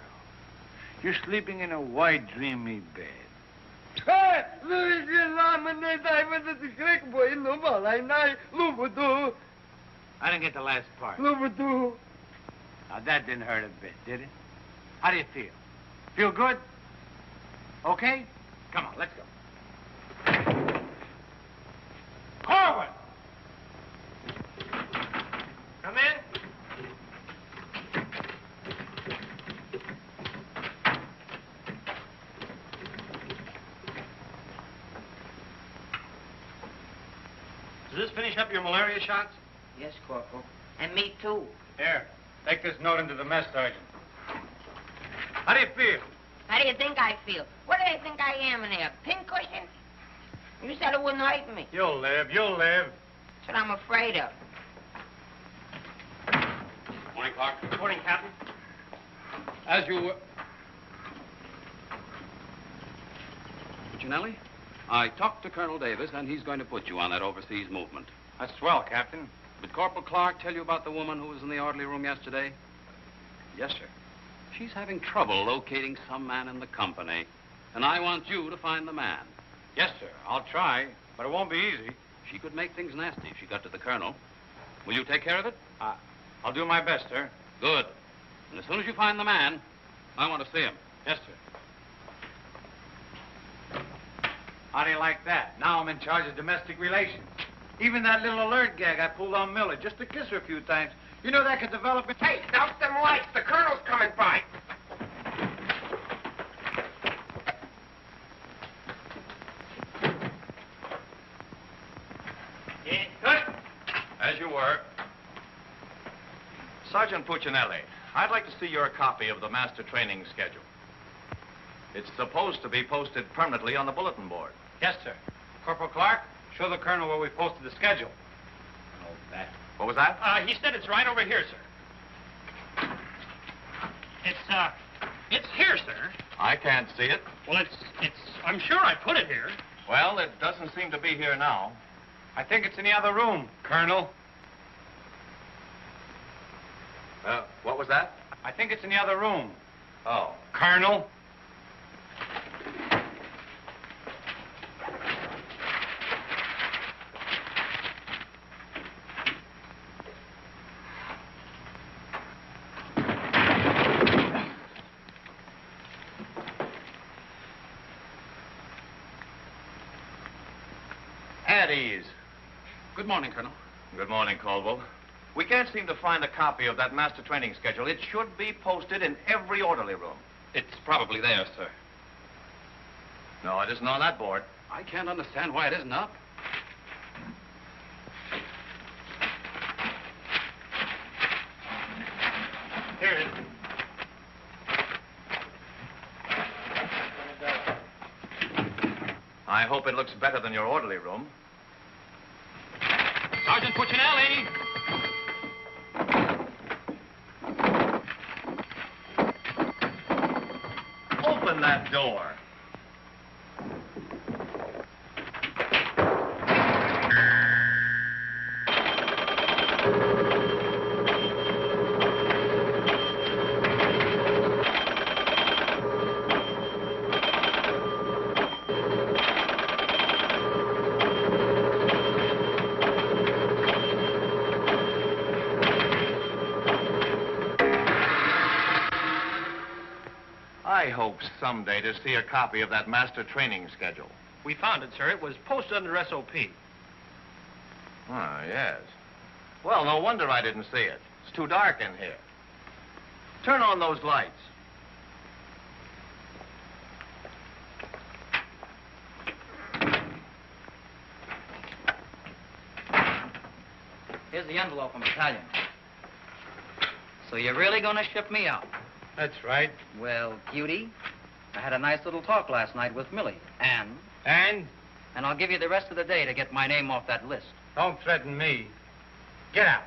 You're sleeping in a white, dreamy bed. I didn't get the last part. Now, that didn't hurt a bit, did it? How do you feel? Feel good? Okay? Come on, let's go. Korwin! Come in. Does this finish up your malaria shots? Yes, Corporal. And me, too. Here, take this note into the mess sergeant. How do you feel? How do you think I feel? What do you think I am in there, a pincushion? You said it wouldn't hurt me. You'll live, you'll live. That's what I'm afraid of. Morning, Clark. Good morning, Captain. As you were... Puccinelli, I talked to Colonel Davis, and he's going to put you on that overseas movement. That's swell, Captain. Did Corporal Clark tell you about the woman who was in the orderly room yesterday? Yes, sir. She's having trouble locating some man in the company, and I want you to find the man. Yes, sir. I'll try, but it won't be easy. She could make things nasty if she got to the colonel. Will you take care of it? I'll do my best, sir. Good. And as soon as you find the man, I want to see him. Yes, sir. How do you like that? Now I'm in charge of domestic relations. Even that little alert gag I pulled on Miller just to kiss her a few times, you know that could develop into... Hey, out them lights. The colonel's coming by. Yeah, good. As you were. Sergeant Puccinelli, I'd like to see your copy of the master training schedule. It's supposed to be posted permanently on the bulletin board. Yes, sir. Corporal Clark, show the colonel where we posted the schedule. Oh, that. What was that? He said it's right over here, sir. It's here, sir. I can't see it. Well, I'm sure I put it here. Well, it doesn't seem to be here now. I think it's in the other room, Colonel. What was that? I think it's in the other room. Oh. Colonel. At ease. Good morning, Colonel. Good morning, Caldwell. We can't seem to find a copy of that master training schedule. It should be posted in every orderly room. It's probably there, sir. No, it isn't on that board. I can't understand why it isn't up. Here it is. I hope it looks better than your orderly room. Sergeant Puccinelli! Open that door. I hope someday to see a copy of that master training schedule. We found it, sir. It was posted under SOP. Ah, yes. Well, no wonder I didn't see it. It's too dark in here. Turn on those lights. Here's the envelope from Italian. So you're really going to ship me out? That's right. Well, cutie, I had a nice little talk last night with Millie. And I'll give you the rest of the day to get my name off that list. Don't threaten me. Get out.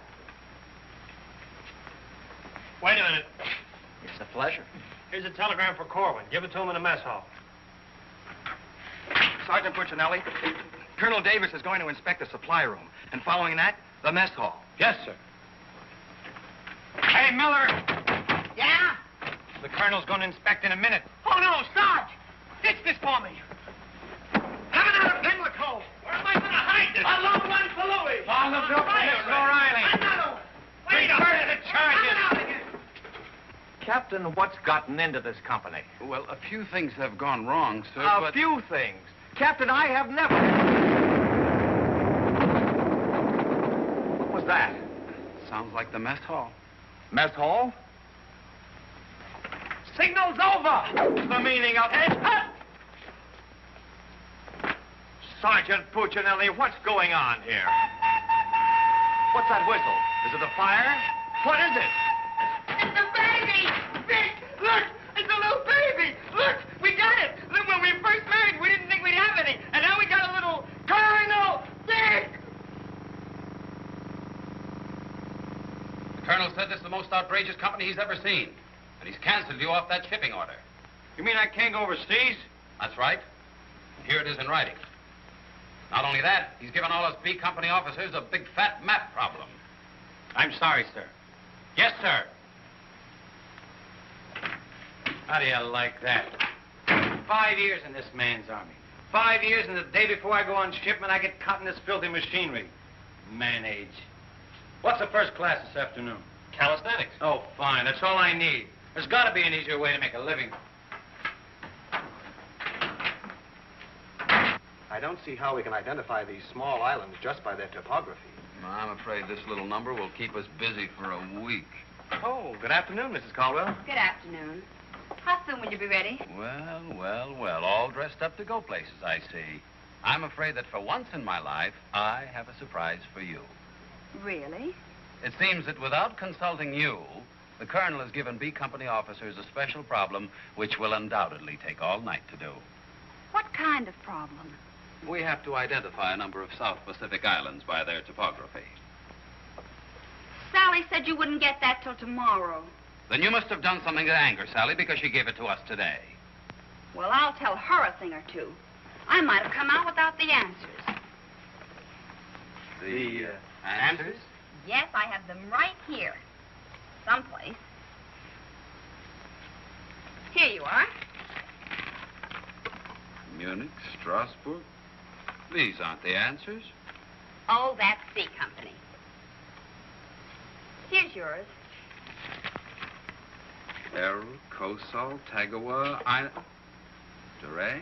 Wait a minute. It's a pleasure. Here's a telegram for Korwin. Give it to him in the mess hall. Sergeant Puccinelli, Colonel Davis is going to inspect the supply room, and following that, the mess hall. Yes, sir. Hey, Miller! Yeah? The colonel's going to inspect in a minute. Oh, no, Sarge! Ditch this for me. Have it out of Pimlico. Where am I going to hide this? A long one for Louis. On the bill for Mr. O'Reilly. Another one. Wait up. Reverse the charges. Coming out again. Captain, what's gotten into this company? Well, a few things have gone wrong, sir, A few things. Captain, I have never... What was that? Sounds like the mess hall. Mess hall? Signal's over. The meaning of it. Sergeant Puccinelli, what's going on here? What's that whistle? Is it a fire? What is it? It's a baby! Vic, look! It's a little baby! Look! We got it! Look, when we first married, we didn't think we'd have any. And now we got a little Colonel! Vic! The colonel said this is the most outrageous company he's ever seen. And he's canceled you off that shipping order. You mean I can't go overseas? That's right. Here it is in writing. Not only that, he's given all us B Company officers a big fat map problem. I'm sorry, sir. Yes, sir. How do you like that? 5 years in this man's army. 5 years, and the day before I go on shipment, I get caught in this filthy machinery. Man age. What's the first class this afternoon? Calisthenics. Oh, fine. That's all I need. There's got to be an easier way to make a living. I don't see how we can identify these small islands just by their topography. I'm afraid this little number will keep us busy for a week. Oh, good afternoon, Mrs. Caldwell. Good afternoon. How soon will you be ready? Well, all dressed up to go places, I see. I'm afraid that for once in my life, I have a surprise for you. Really? It seems that without consulting you, the colonel has given B Company officers a special problem which will undoubtedly take all night to do. What kind of problem? We have to identify a number of South Pacific islands by their topography. Sally said you wouldn't get that till tomorrow. Then you must have done something to anger Sally because she gave it to us today. Well, I'll tell her a thing or two. I might have come out without the answers. The answers? Yes, I have them right here. Someplace. Here you are. Munich, Strasbourg. These aren't the answers. Oh, that's C Company. Here's yours. Errol, Kosal, Tagawa, DeRay?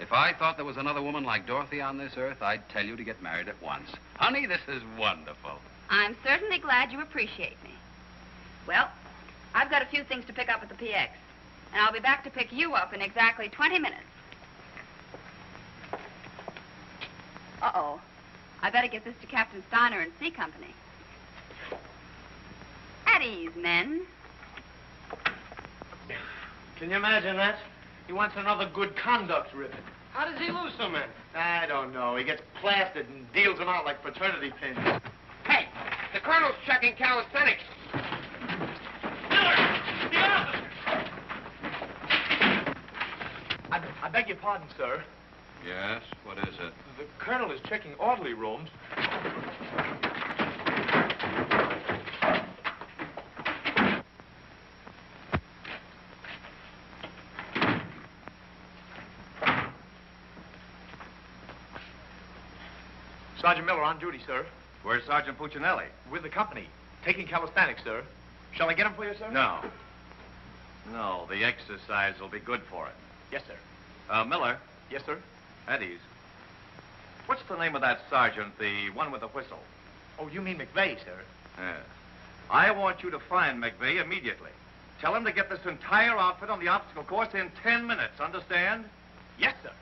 If I thought there was another woman like Dorothy on this earth, I'd tell you to get married at once. Honey, this is wonderful. I'm certainly glad you appreciate me. Well, I've got a few things to pick up at the PX, and I'll be back to pick you up in exactly 20 minutes. Uh-oh. I better get this to Captain Steiner and C Company. At ease, men. Can you imagine that? He wants another good conduct ribbon. How does he lose so many? I don't know. He gets plastered and deals them out like fraternity pins. Hey, the colonel's checking calisthenics. I beg your pardon, sir. Yes? What is it? The colonel is checking orderly rooms. Sergeant Miller on duty, sir. Where's Sergeant Puccinelli? With the company. Taking calisthenics, sir. Shall I get him for you, sir? No. No, the exercise will be good for it. Yes, sir. Miller. Yes, sir. At ease. What's the name of that sergeant, the one with the whistle? Oh, you mean McVey, sir? Yes. I want you to find McVey immediately. Tell him to get this entire outfit on the obstacle course in 10 minutes, understand? Yes, sir.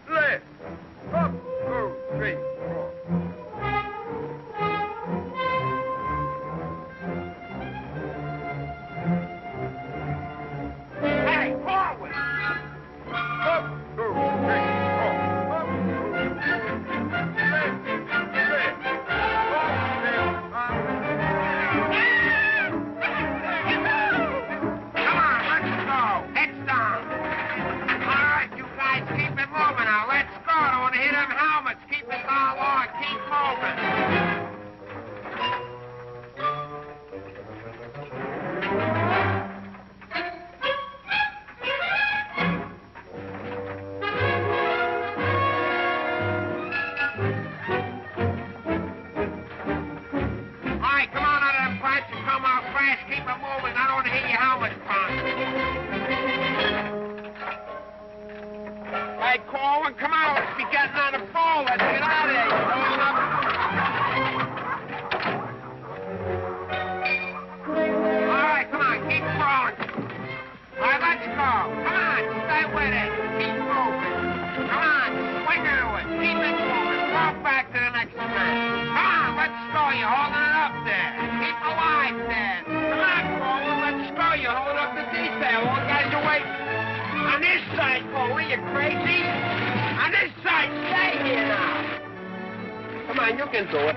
Left. Up, 2, 3, 4. Hey, forward! Up, 2, 3, 4. Up, 2, 3, left. Come on, let's go. Heads down. All right, you guys, keep it moving now. Let's go. Don't want to hit them helmets. Keep it all on. Keep moving. All right, come on out of them pipes and come out fast. Keep it moving. I don't want to hit your helmets, Punk. Hey, Korwin, come on. Let's be getting on the phone. Let's get out of here. You're going up. All right, come on. Keep crawling. All right, let's go. Come on. Stay with it. Keep moving. Come on. Swing into it. Keep it moving. Walk back to the next man. Come on. Let's go. You're holding it up there. Keep alive there. Come on, Korwin. Let's go. You're holding up the detail. All guys are waiting. On this side, Korwin, you crazy? On this side, stay here now. Come on, you can do it.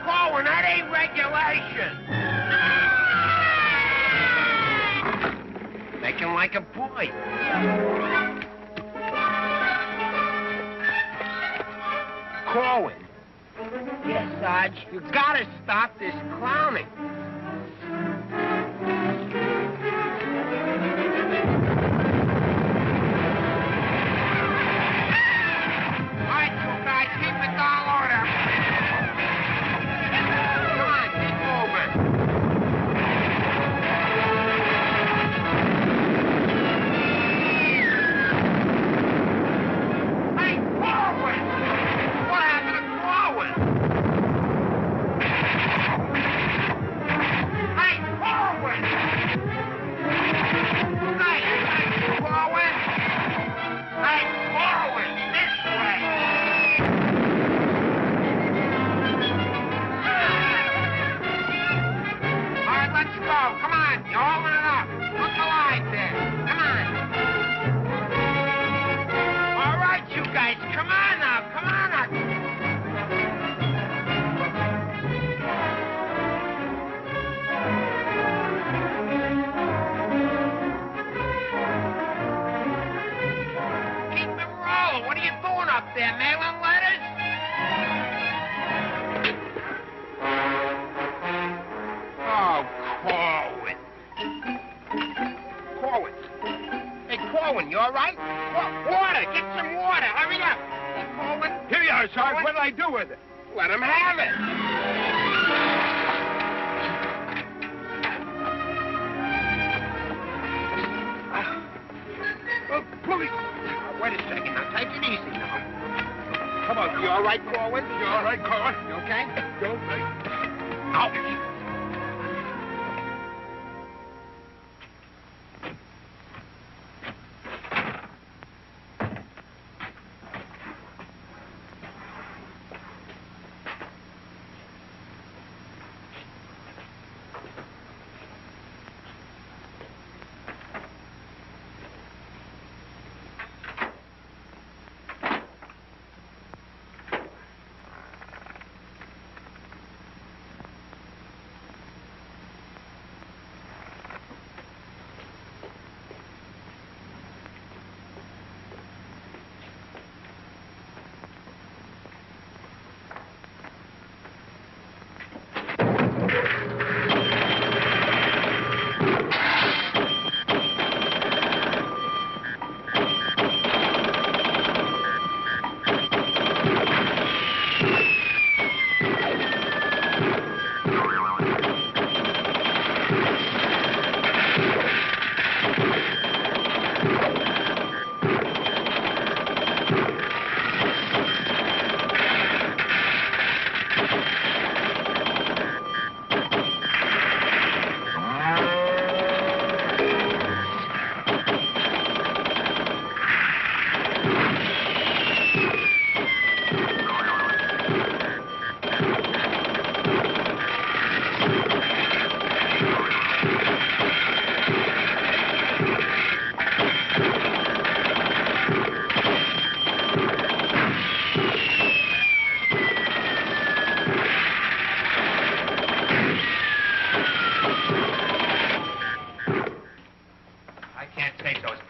Korwin, that ain't regulation. Make him like a boy. Korwin. Yes, Sarge. You gotta stop this clowning. up there, mailing letters? Oh, Korwin. Korwin. Hey, Korwin, you all right? Water! Get some water! Hurry up! Hey, Korwin. Here you are, Sarge. What'll I do with it? Let him have it. Oh, police! Wait a second. Now, take it easy now. Come on. You all right, Korwin? You all right, Korwin? You okay? Go, right. Ouch.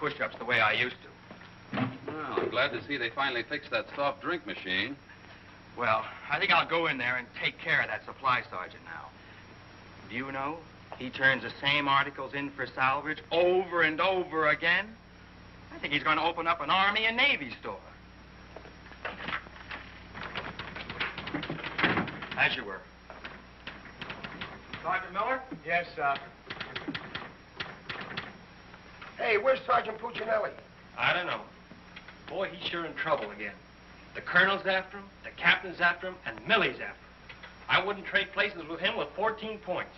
push-ups the way I used to. Well, I'm glad to see they finally fixed that soft drink machine. Well, I think I'll go in there and take care of that supply sergeant now. Do you know, he turns the same articles in for salvage over and over again. I think he's going to open up an Army and Navy store. As you were. Sergeant Miller? Yes, sir. Hey, where's Sergeant Puccinelli? I don't know. Boy, he's sure in trouble again. The colonel's after him, the captain's after him, and Millie's after him. I wouldn't trade places with him with 14 points.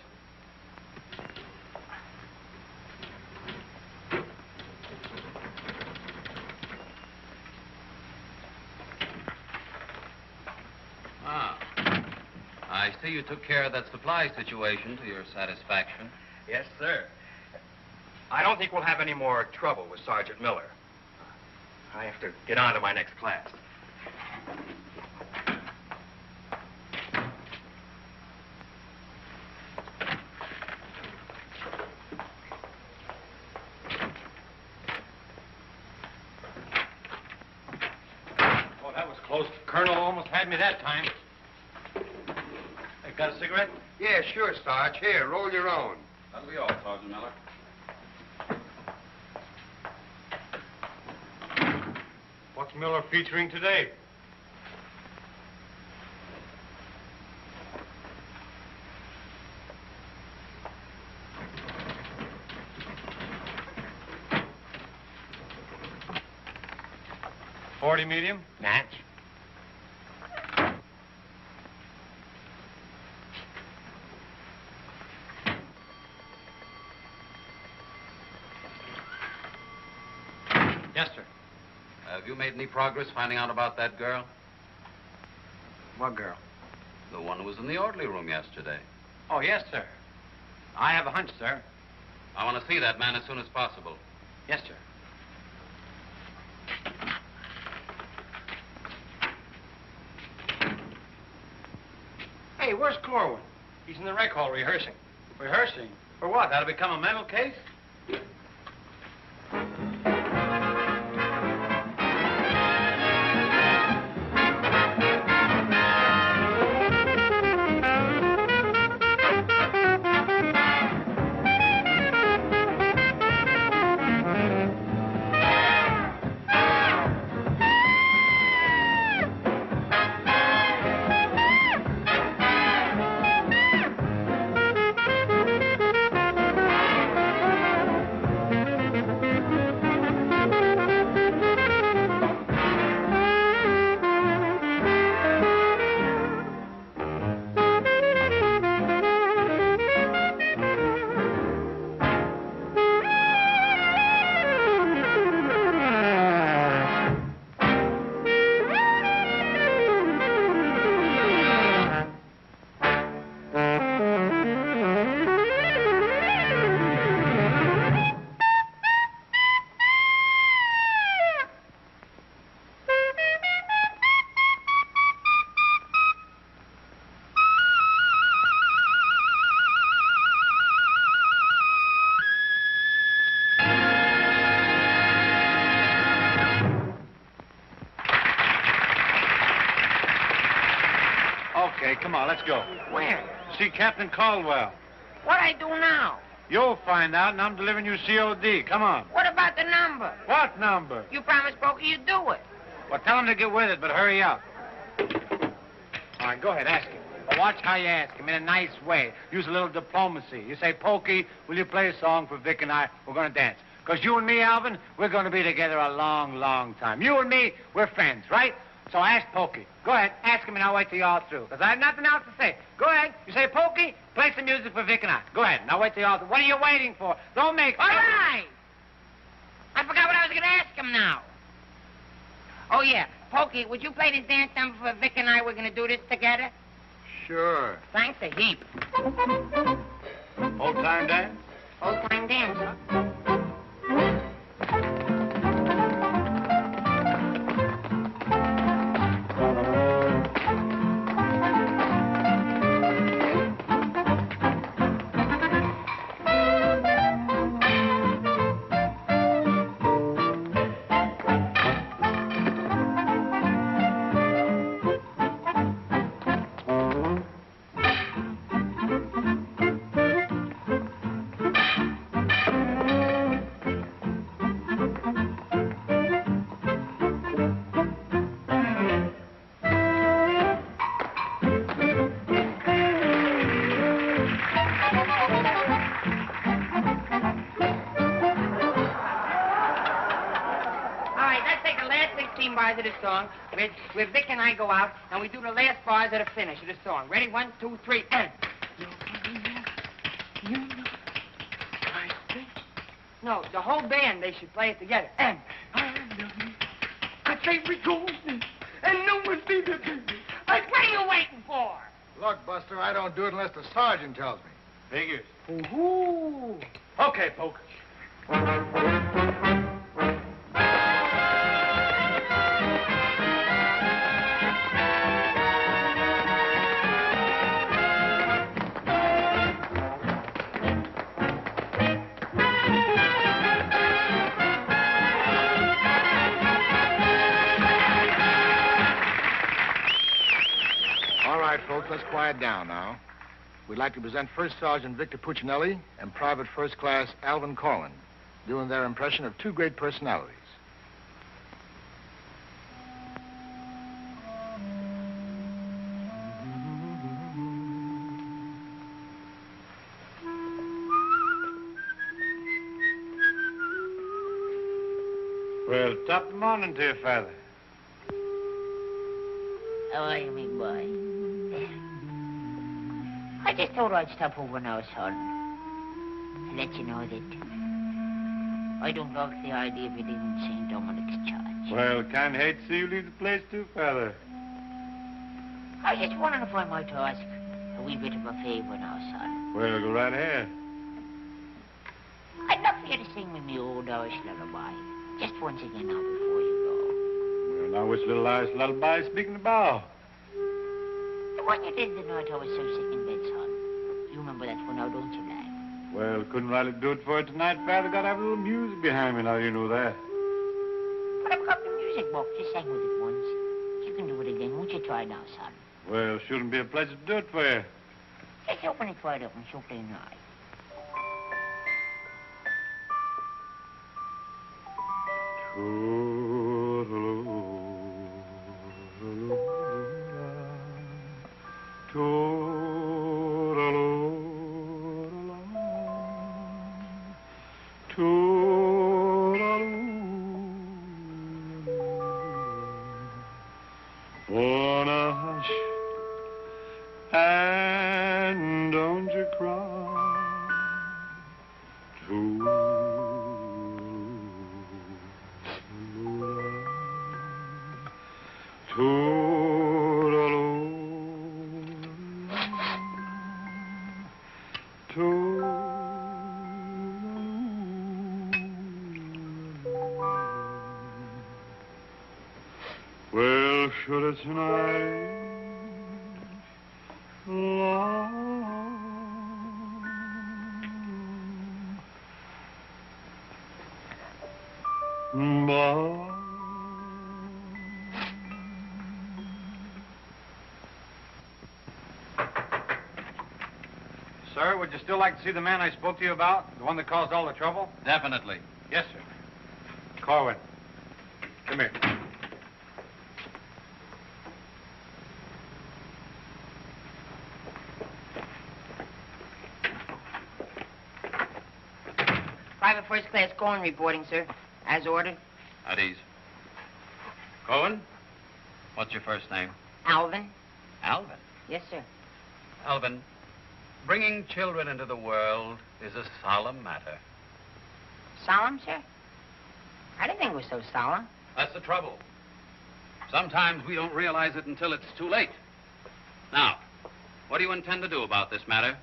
Ah. I see you took care of that supply situation to your satisfaction. Yes, sir. I don't think we'll have any more trouble with Sergeant Miller. I have to get on to my next class. Oh, that was close. Colonel almost had me that time. Hey, got a cigarette? Yeah, sure, Sarge. Here, roll your own. That'll be all, Sergeant Miller. What's Miller featuring today? .40 medium? Natch. Yes, sir. Have you made any progress finding out about that girl? What girl? The one who was in the orderly room yesterday. Oh, yes, sir. I have a hunch, sir. I want to see that man as soon as possible. Yes, sir. Hey, where's Korwin? He's in the rec hall rehearsing. Rehearsing? For what? That'll become a mental case? Now, let's go. Where? See Captain Caldwell. What I do now? You'll find out, and I'm delivering you COD. Come on. What about the number? What number? You promised Pokey you'd do it. Well, tell him to get with it, but hurry up. All right, go ahead, ask him. But watch how you ask him in a nice way. Use a little diplomacy. You say, Pokey, will you play a song for Vic and I? We're going to dance. Because you and me, Alvin, we're going to be together a long, long time. You and me, we're friends, right? So ask Pokey. Go ahead, ask him, and I'll wait till you're all through. Because I have nothing else to say. Go ahead. You say, Pokey, play some music for Vic and I. Go ahead, and I'll wait till you're all through. What are you waiting for? Don't make... All right. I forgot what I was going to ask him now. Oh, yeah. Pokey, would you play this dance number for Vic and I? We're going to do this together. Sure. Thanks a heap. Old-time dance? Old-time dance, huh? Bars of the song, where Vic and I go out, and we do the last bars of the finish of the song. Ready? 1, 2, 3, and... No, the whole band, they should play it together. And... I say we go, and no one's be the baby. What are you waiting for? Look, Buster, I don't do it unless the sergeant tells me. Figures. Ooh. Okay, Poke. Folks, let's quiet down now. We'd like to present First Sergeant Victor Puccinelli and Private First Class Alvin Collin, doing their impression of two great personalities. Well, top of the morning to you, Father. How are you, big boy? I just thought I'd stop over now, son, and let you know that I don't like the idea of you leaving St. Dominic's Church. Well, kind of hate to see you leave the place, too, Father. I was just wondering if I might ask a wee bit of a favor now, son. Well, go right ahead. I'd love for you to sing me my old Irish lullaby, just once again now before you Well, now, which little Irish lullaby is speaking about? go. The one you did the night I was so sick in bed, son. You remember that one now, don't you, lad? Well, couldn't rightly do it for you tonight, Father. Got to have a little music behind me now, you know that. But I've got the music box. You sang with it once. You can do it again. Won't you try now, son? Well, shouldn't be a pleasure to do it for you. Just open it wide open so plain eye. Wanna hush and don't you cry. Well, should it tonight Sir, would you still like to see the man I spoke to you about? The one that caused all the trouble? Definitely. Yes, sir. Korwin, come here. Private First Class Korwin reporting, sir. As ordered. At ease. Cohen, what's your first name? Alvin. Alvin. Yes, sir. Alvin, bringing children into the world is a solemn matter. Solemn, sir? I didn't think it was so solemn. That's the trouble. Sometimes we don't realize it until it's too late. Now, what do you intend to do about this matter?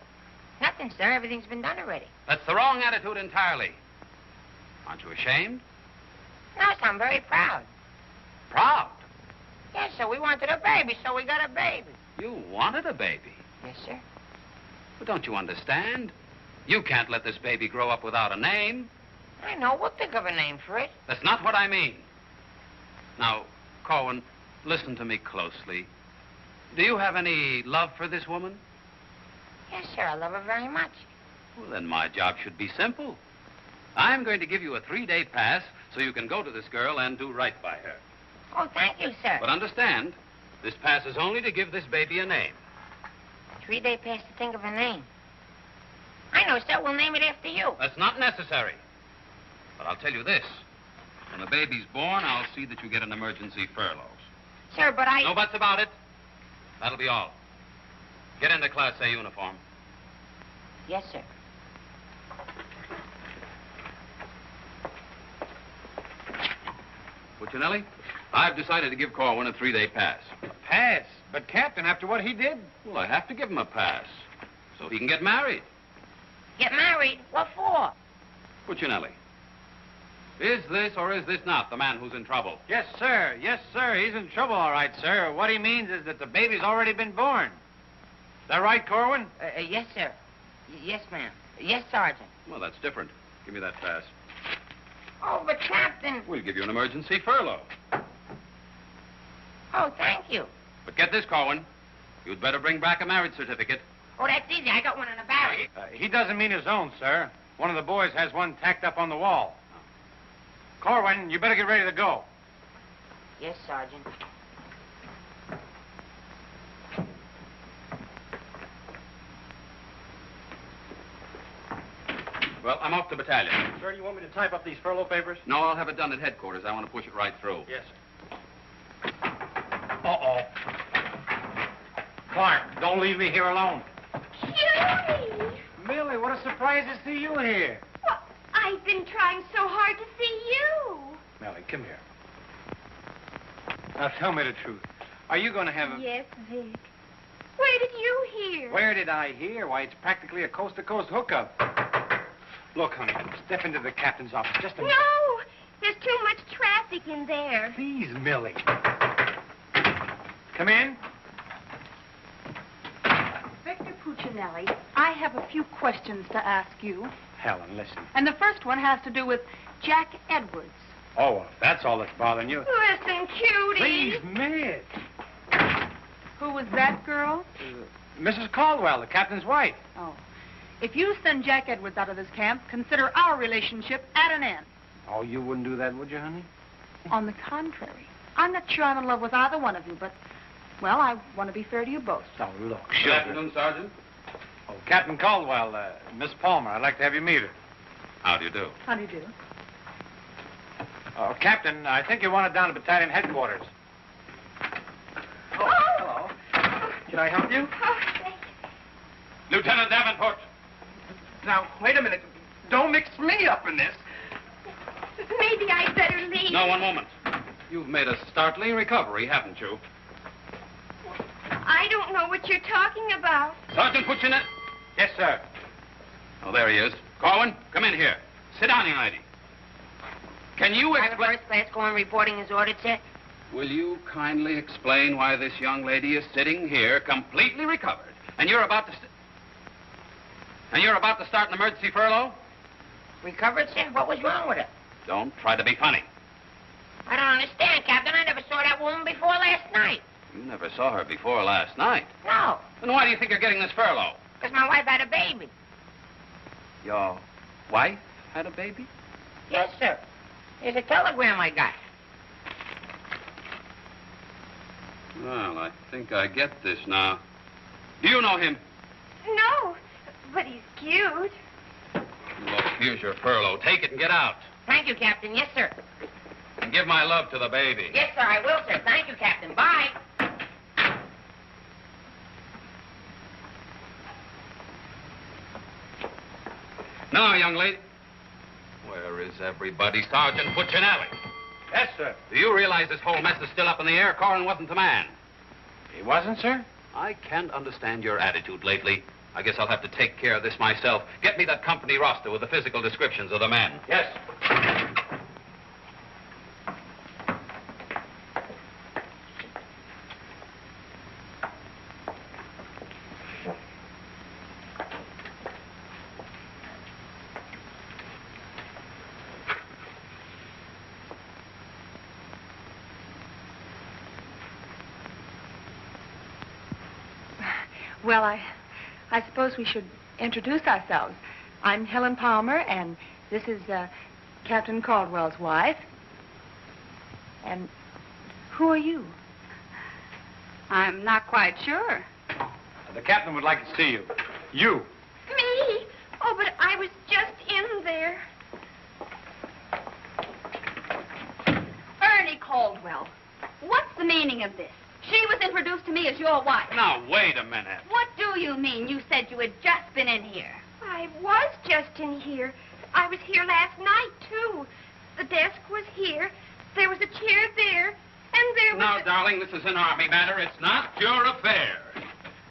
Nothing, sir. Everything's been done already. That's the wrong attitude entirely. Aren't you ashamed? No, sir, I'm very proud. Proud? Yes, sir. We wanted a baby, so we got a baby. You wanted a baby. Yes, sir. But don't you understand? You can't let this baby grow up without a name. I know. We'll think of a name for it. That's not what I mean. Now, Corwin, listen to me closely. Do you have any love for this woman? Yes, sir. I love her very much. Well, then my job should be simple. I'm going to give you a 3-day pass so you can go to this girl and do right by her. Oh, thank you, sir. But understand, this pass is only to give this baby a name. 3-day pass to think of a name. I know, sir. We'll name it after you. That's not necessary. But I'll tell you this. When the baby's born, I'll see that you get an emergency furlough. Sir, but I... No buts about it. That'll be all. Get into Class A uniform. Yes, sir. Puccinelli, I've decided to give Corwin a 3-day pass. Pass? But, Captain, after what he did? Well, I have to give him a pass so he can get married. Get married? What for? Puccinelli, is this or is this not the man who's in trouble? Yes, sir. Yes, sir. He's in trouble, all right, sir. What he means is that the baby's already been born. Is that right, Korwin? Yes, sir. Yes, ma'am. Yes, Sergeant. Well, that's different. Give me that pass. Oh, but, Captain... We'll give you an emergency furlough. Oh, thank you. But get this, Corwin. You'd better bring back a marriage certificate. Oh, that's easy. I got one in the barrel. He doesn't mean his own, sir. One of the boys has one tacked up on the wall. Korwin, you better get ready to go. Yes, Sergeant. Well, I'm off to battalion. Sir, do you want me to type up these furlough papers? No, I'll have it done at headquarters. I want to push it right through. Yes, sir. Uh-oh. Clark, don't leave me here alone. Judy! Millie, what a surprise to see you here. Well, I've been trying so hard to see you. Millie, come here. Now, tell me the truth. Are you going to have a... Yes, Vic. Where did you hear? Where did I hear? Why, it's practically a coast-to-coast hookup. Look, honey, step into the captain's office just a minute. No! There's too much traffic in there. Please, Millie. Come in. Victor Puccinelli, I have a few questions to ask you. Helen, listen. And the first one has to do with Jack Edwards. Oh, well, if that's all that's bothering you. Listen, cutie. Please, Miss. Who was that girl? Mrs. Caldwell, the captain's wife. Oh. If you send Jack Edwards out of this camp, consider our relationship at an end. Oh, you wouldn't do that, would you, honey? On the contrary, I'm not sure I'm in love with either one of you, but, well, I want to be fair to you both. Oh, look, Good sugar. afternoon, Sergeant. Oh, Captain Caldwell, Miss Palmer, I'd like to have you meet her. How do you do? How do you do? Oh, Captain, I think you want it down to battalion headquarters. Oh, hello. Can I help you? Oh, thank you. Lieutenant Davenport. Now, wait a minute. Don't mix me up in this. Maybe I'd better leave. No, one moment. You've made a startling recovery, haven't you? I don't know what you're talking about. Sergeant Puccinelli. Yes, sir. Oh, there he is. Corwin, come in here. Sit down, young lady. Can you Private explain... First Class Korwin reporting as ordered, sir. Will you kindly explain why this young lady is sitting here completely recovered, and you're about to... start an emergency furlough? Recovered, sir? What was wrong with her? Don't try to be funny. I don't understand, Captain. I never saw that woman before last night. You never saw her before last night. No. Then why do you think you're getting this furlough? Because my wife had a baby. Your wife had a baby? Yes, sir. Here's a telegram I got. Well, I think I get this now. Do you know him? No, but he's cute. Look, here's your furlough. Take it and get out. Thank you, Captain. Yes, sir. And give my love to the baby. Yes, sir, I will, sir. Thank you, Captain. Bye. Now, young lady. Where is everybody? Sergeant Puccinelli. Yes, sir. Do you realize this whole mess is still up in the air? Korwin wasn't the man. He wasn't, sir? I can't understand your attitude lately. I guess I'll have to take care of this myself. Get me that company roster with the physical descriptions of the men. Yes. Well, I suppose we should introduce ourselves. I'm Helen Palmer, and this is Captain Caldwell's wife. And who are you? I'm not quite sure. The captain would like to see you. You. Me? Oh, but I was just in there. Ernie Caldwell. What's the meaning of this? She was introduced to me as your wife. Now, wait a minute. What do you mean? You said you had just been in here. I was just in here. I was here last night, too. The desk was here. There was a chair there. And there was Now, darling, this is an army matter. It's not your affair.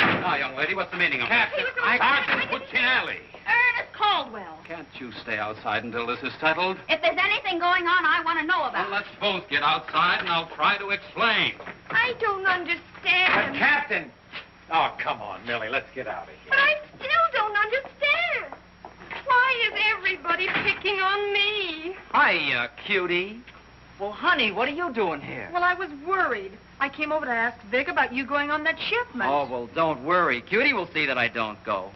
Now, young lady, what's the meaning of Captain, this? Sergeant Puccinelli. Ernest Caldwell. Can't you stay outside until this is settled? If there's anything going on, I want to know about Well, let's both get outside, and I'll try to explain. I don't understand. Captain! Oh, come on, Millie. Let's get out of here. But I still don't understand. Why is everybody picking on me? Hiya, cutie. Well, honey, what are you doing here? Well, I was worried. I came over to ask Vic about you going on that shipment. Oh, well, don't worry. Cutie will see that I don't go.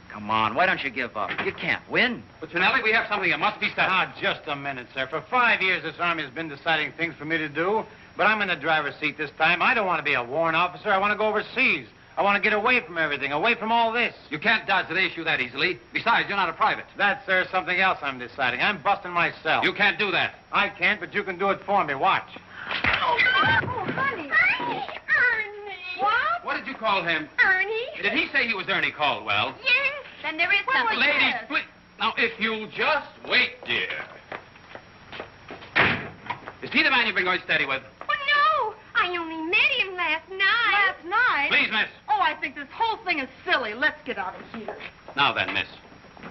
Come on, why don't you give up? You can't win. Puccinelli, we have something that must be settled. Now, just a minute, sir. For 5 years, this army has been deciding things for me to do, but I'm in the driver's seat this time. I don't want to be a warrant officer. I want to go overseas. I want to get away from everything, away from all this. You can't dodge the issue that easily. Besides, you're not a private. That's, sir, something else I'm deciding. I'm busting myself. You can't do that. I can't, but you can do it for me. Watch. Oh, honey. Ernie. What? What did you call him? Ernie? Did he say he was Ernie Caldwell? Yes. Then there is something. Ladies, please. Now, if you'll just wait, dear. Is he the man you've been going steady with? Oh, no. I only met him last night. Last night? Please, miss. Oh, I think this whole thing is silly. Let's get out of here. Now then, miss.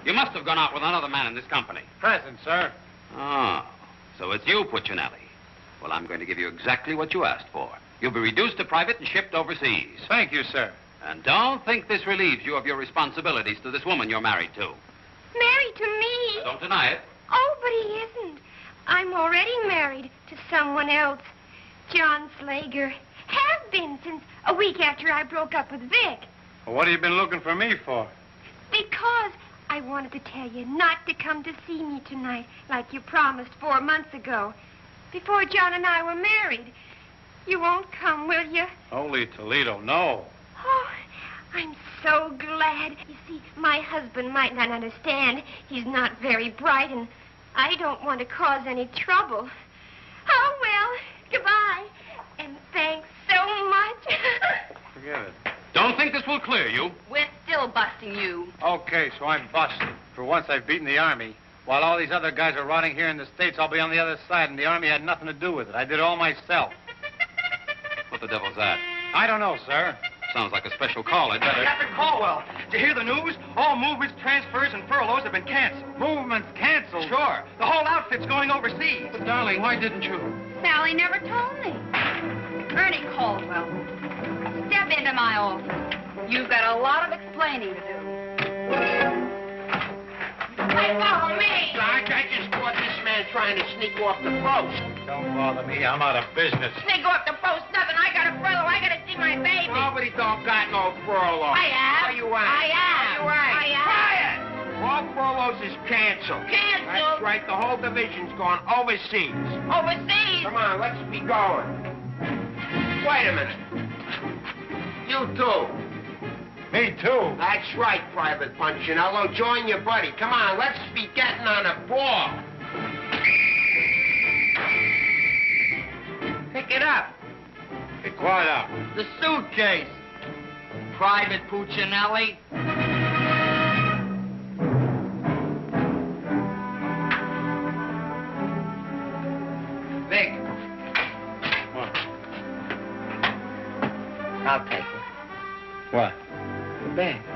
You must have gone out with another man in this company. Present, sir. Oh, so it's you, Puccinelli. Well, I'm going to give you exactly what you asked for. You'll be reduced to private and shipped overseas. Thank you, sir. And don't think this relieves you of your responsibilities to this woman you're married to. Married to me? Don't deny it. Oh, but he isn't. I'm already married to someone else. John Slager. Have been since a week after I broke up with Vic. Well, what have you been looking for me for? Because I wanted to tell you not to come to see me tonight like you promised 4 months ago, before John and I were married. You won't come, will you? Holy Toledo, no. Oh, I'm so glad. You see, my husband might not understand. He's not very bright, and I don't want to cause any trouble. Oh, well, goodbye. And thanks so much. Forget it. Don't think this will clear you. We're still busting you. Okay, so I'm busted. For once, I've beaten the Army. While all these other guys are rotting here in the States, I'll be on the other side, and the Army had nothing to do with it. I did it all myself. What the devil's that? I don't know, sir. Sounds like a special call. I'd better... Captain Caldwell, did you hear the news? All movements, transfers, and furloughs have been canceled. Movements canceled? Sure. The whole outfit's going overseas. But, darling, why didn't you? Sally never told me. Ernie Caldwell, step into my office. You've got a lot of explaining to do. Hey, follow me. Sarge, I just caught this man trying to sneak off the post. Don't bother me. I'm out of business. Sneak off the post, nothing. I got a furlough. I got to see my baby. Nobody don't got no furlough. I have. Are you you ain't. I am. No, you ain't. I am. Quiet! All furloughs is canceled. Canceled? That's right. The whole division's gone overseas. Overseas? Come on, let's be going. Wait a minute. You too. Me too. That's right, Private Punchinello. Join your buddy. Come on, let's be getting on a ball. Pick it up. Hey, quiet up. The suitcase. Private Puccinelli. Vic, What? I'll take it. What? The bag.